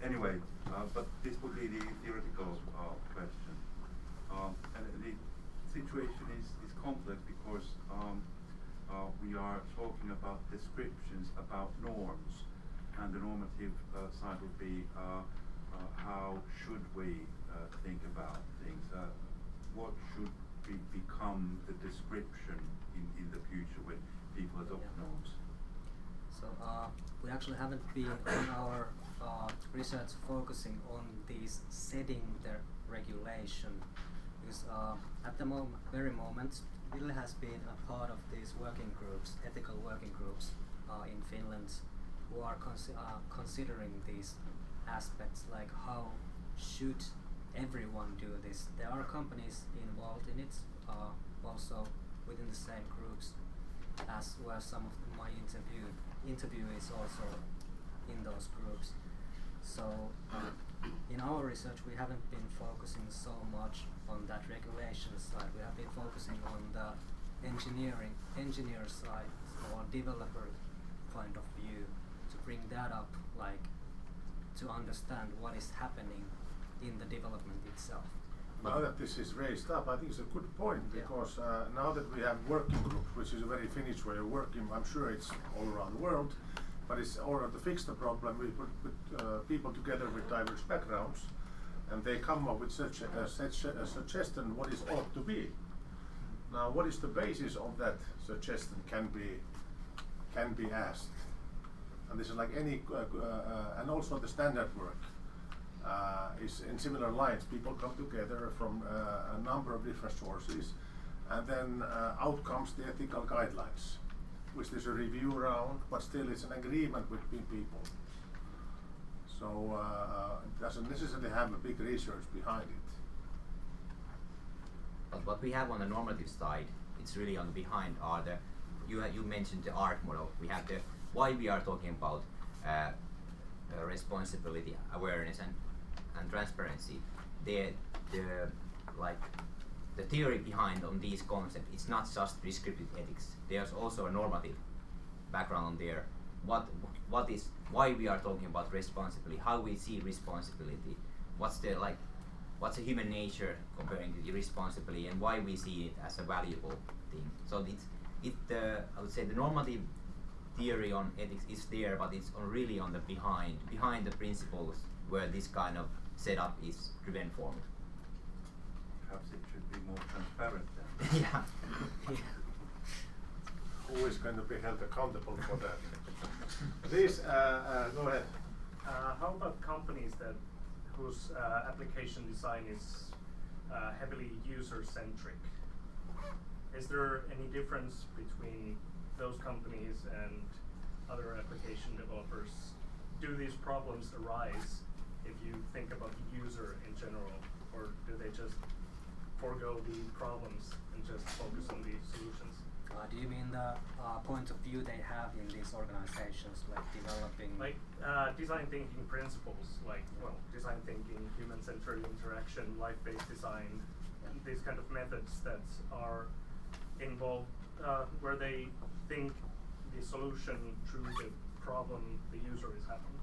M: Anyway, but this would be the theoretical question. And the situation is complex because we are talking about descriptions about norms, and the normative side would be how should we think about things? What should become the description in the future when people adopt norms?
N: So we actually haven't been in our research focusing on these setting the regulation because at the very moment Ville has been a part of these working groups, ethical working groups in Finland who are considering these aspects like how should everyone do this. There are companies involved in it also within the same groups as were some of my interviewees also in those groups. So in our research we haven't been focusing so much on that regulation side. We have been focusing on the engineer side or developer point of view to bring that up, like to understand what is happening in the development itself.
A: Now that this is raised up, I think it's a good point because now that we have working groups, which is a very Finnish way of working, I'm sure it's all around the world, but it's order to fix the problem. We put people together with diverse backgrounds, and they come up with such a suggestion what is ought to be. Now, what is the basis of that suggestion can be asked, and this is like any and also the standard work. Is in similar lines. People come together from a number of different sources, and then out comes the ethical guidelines, which there's a review round, but still it's an agreement between people. So it doesn't necessarily have a big research behind it.
C: But what we have on the normative side, it's really on the behind are the you mentioned the art model. We have the why we are talking about responsibility, awareness, and transparency. The theory behind on these concepts, it's not just descriptive ethics. There's also a normative background there. Why we are talking about responsibility, how we see responsibility, what's the human nature comparing to the responsibility, and why we see it as a valuable thing. So I would say the normative theory on ethics is there, but it's really on the behind the principles where this kind of setup is driven from.
M: Perhaps it should be more transparent then.
C: Yeah.
A: Who is going to be held accountable for that? Please, go ahead.
I: How about companies whose application design is heavily user-centric? Is there any difference between those companies and other application developers? Do these problems arise if you think about the user in general, or do they just forego the problems and just focus on the solutions?
N: Do you mean the point of view they have in these organizations, like developing?
I: Like design thinking principles, like design thinking, human-centered interaction, life-based design, and these kind of methods that are involved, where they think the solution through the problem the user is having.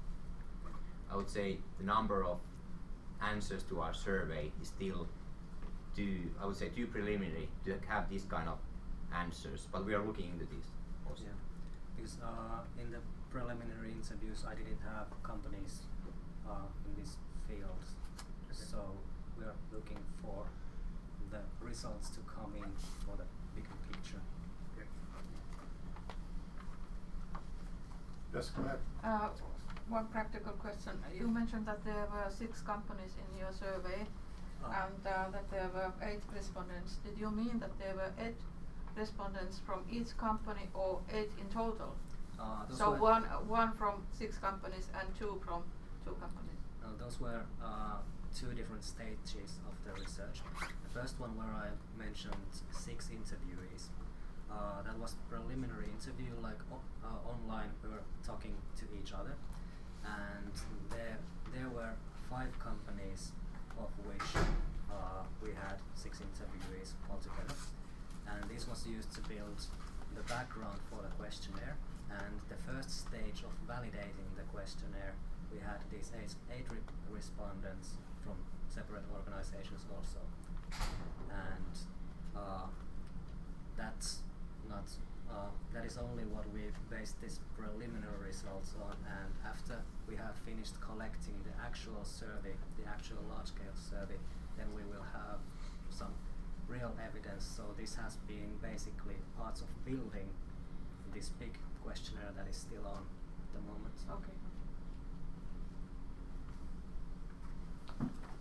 D: I would say the number of answers to our survey is still too preliminary to have this kind of answers, but we are looking into this also.
N: Yeah, because in the preliminary interviews I didn't have companies in this field, so we are looking for the results to come in for the bigger picture.
I: Okay.
A: Yes, go ahead.
O: One practical question. You mentioned that there were 6 companies in your survey and that there were 8 respondents. Did you mean that there were 8 respondents from each company or 8 in total? So one from 6 companies and 2 from 2 companies?
N: Those were 2 different stages of the research. The first one where I mentioned 6 interviewees. That was preliminary interview, like online we were talking to each other, and there were 5 companies of which we had 6 interviewees altogether, and this was used to build the background for the questionnaire. And the first stage of validating the questionnaire, we had these 8 respondents from separate organizations also, and that's not that is only what we've based this preliminary results on, and after we have finished collecting the actual survey, the actual large-scale survey, then we will have some real evidence. So this has been basically parts of building this big questionnaire that is still on the moment.
O: Okay.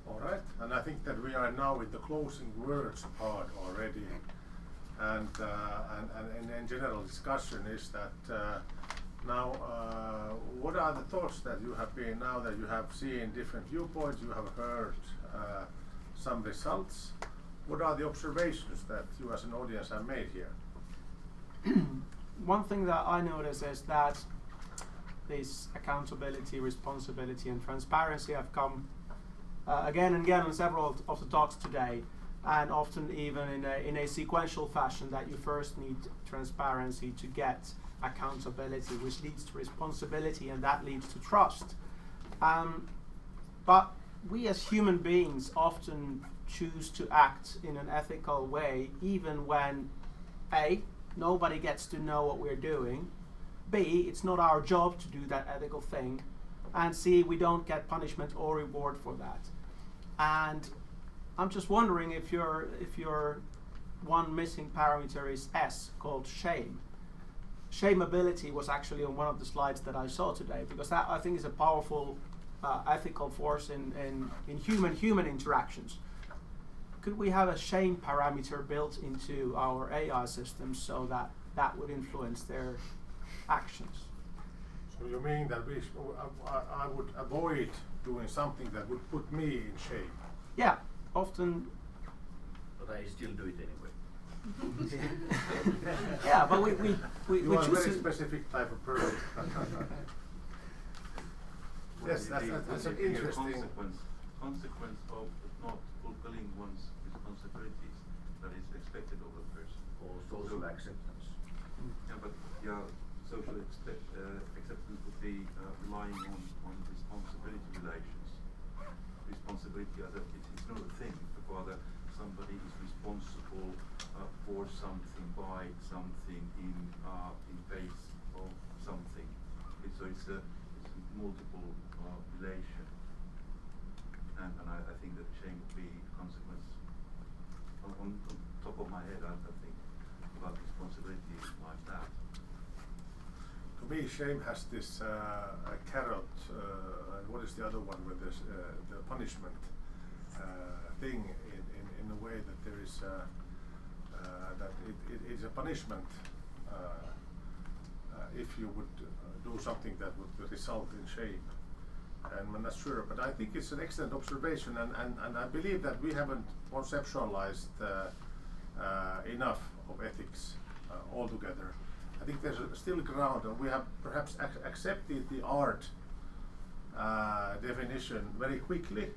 A: All right, and I think that we are now with the closing words part already, and in general discussion is that now what are the thoughts that you have been, now that you have seen different viewpoints, you have heard some results, what are the observations that you as an audience have made here?
P: One thing that I notice is that this accountability, responsibility and transparency have come again and again in several of the talks today, and often even in a sequential fashion, that you first need transparency to get accountability, which leads to responsibility, and that leads to trust. But we as human beings often choose to act in an ethical way, even when A, nobody gets to know what we're doing, B, it's not our job to do that ethical thing, and C, we don't get punishment or reward for that. And I'm just wondering if your one missing parameter is S, called shame. Shameability was actually on one of the slides that I saw today, because that I think is a powerful ethical force in human interactions. Could we have a shame parameter built into our AI systems so that that would influence their actions?
A: So you mean that I would avoid doing something that would put me in shame?
P: Yeah, often.
D: But I still do it anyway.
P: Yeah, but we
A: you are a
P: choose
A: very specific type of person. Yes, that's an interesting
M: consequence of not fulfilling one's responsibilities that is expected of a person.
D: Or social acceptance.
M: Yeah, but social acceptance would be relying on responsibility relations. Responsibility it's not a thing, but rather somebody is responsible for something, by something, in face of something. So it's a multiple relation, and I think that shame would be a consequence. On top of my head, I think about responsibility like that.
A: To me, shame has this carrot what is the other one with this the punishment thing in a way that there is that it is a punishment if you would do something that would result in shame. And I'm not sure, but I think it's an excellent observation, and I believe that we haven't conceptualized enough of ethics altogether. I think there's still ground, and we have perhaps accepted the art definition very quickly,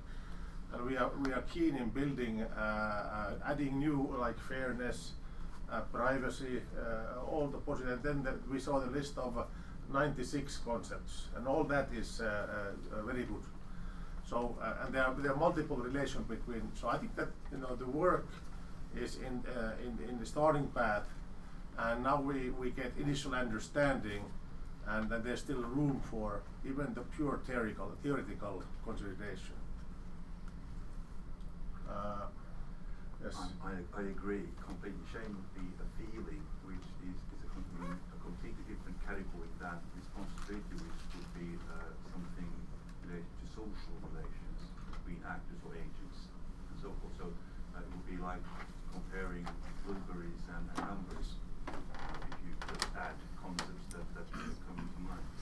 A: and we are keen in building, adding new like fairness, privacy, all the positive. And then we saw the list of 96 concepts, and all that is very good. So, and there are multiple relations between. So I think that the work is in the starting path, and now we get initial understanding, and then there's still room for even the pure theoretical consolidation. Yes.
M: I agree completely. Shame would be a feeling, which is a completely different category than responsibility, which would be something related to social relations between actors or agents and so forth. So it would be like comparing blueberries and numbers. If you just add concepts that come to mind.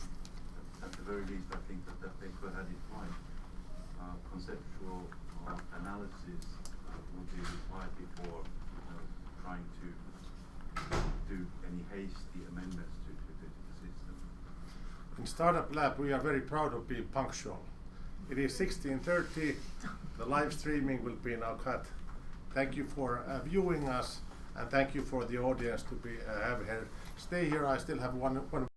M: At the very least, I think that paper had it right. Conceptual analysis would be required before trying to do any hasty amendments to the system.
A: In Startup Lab, we are very proud of being punctual. It is 16:30. The live streaming will be now cut. Thank you for viewing us, and thank you for the audience to have here. Stay here. I still have one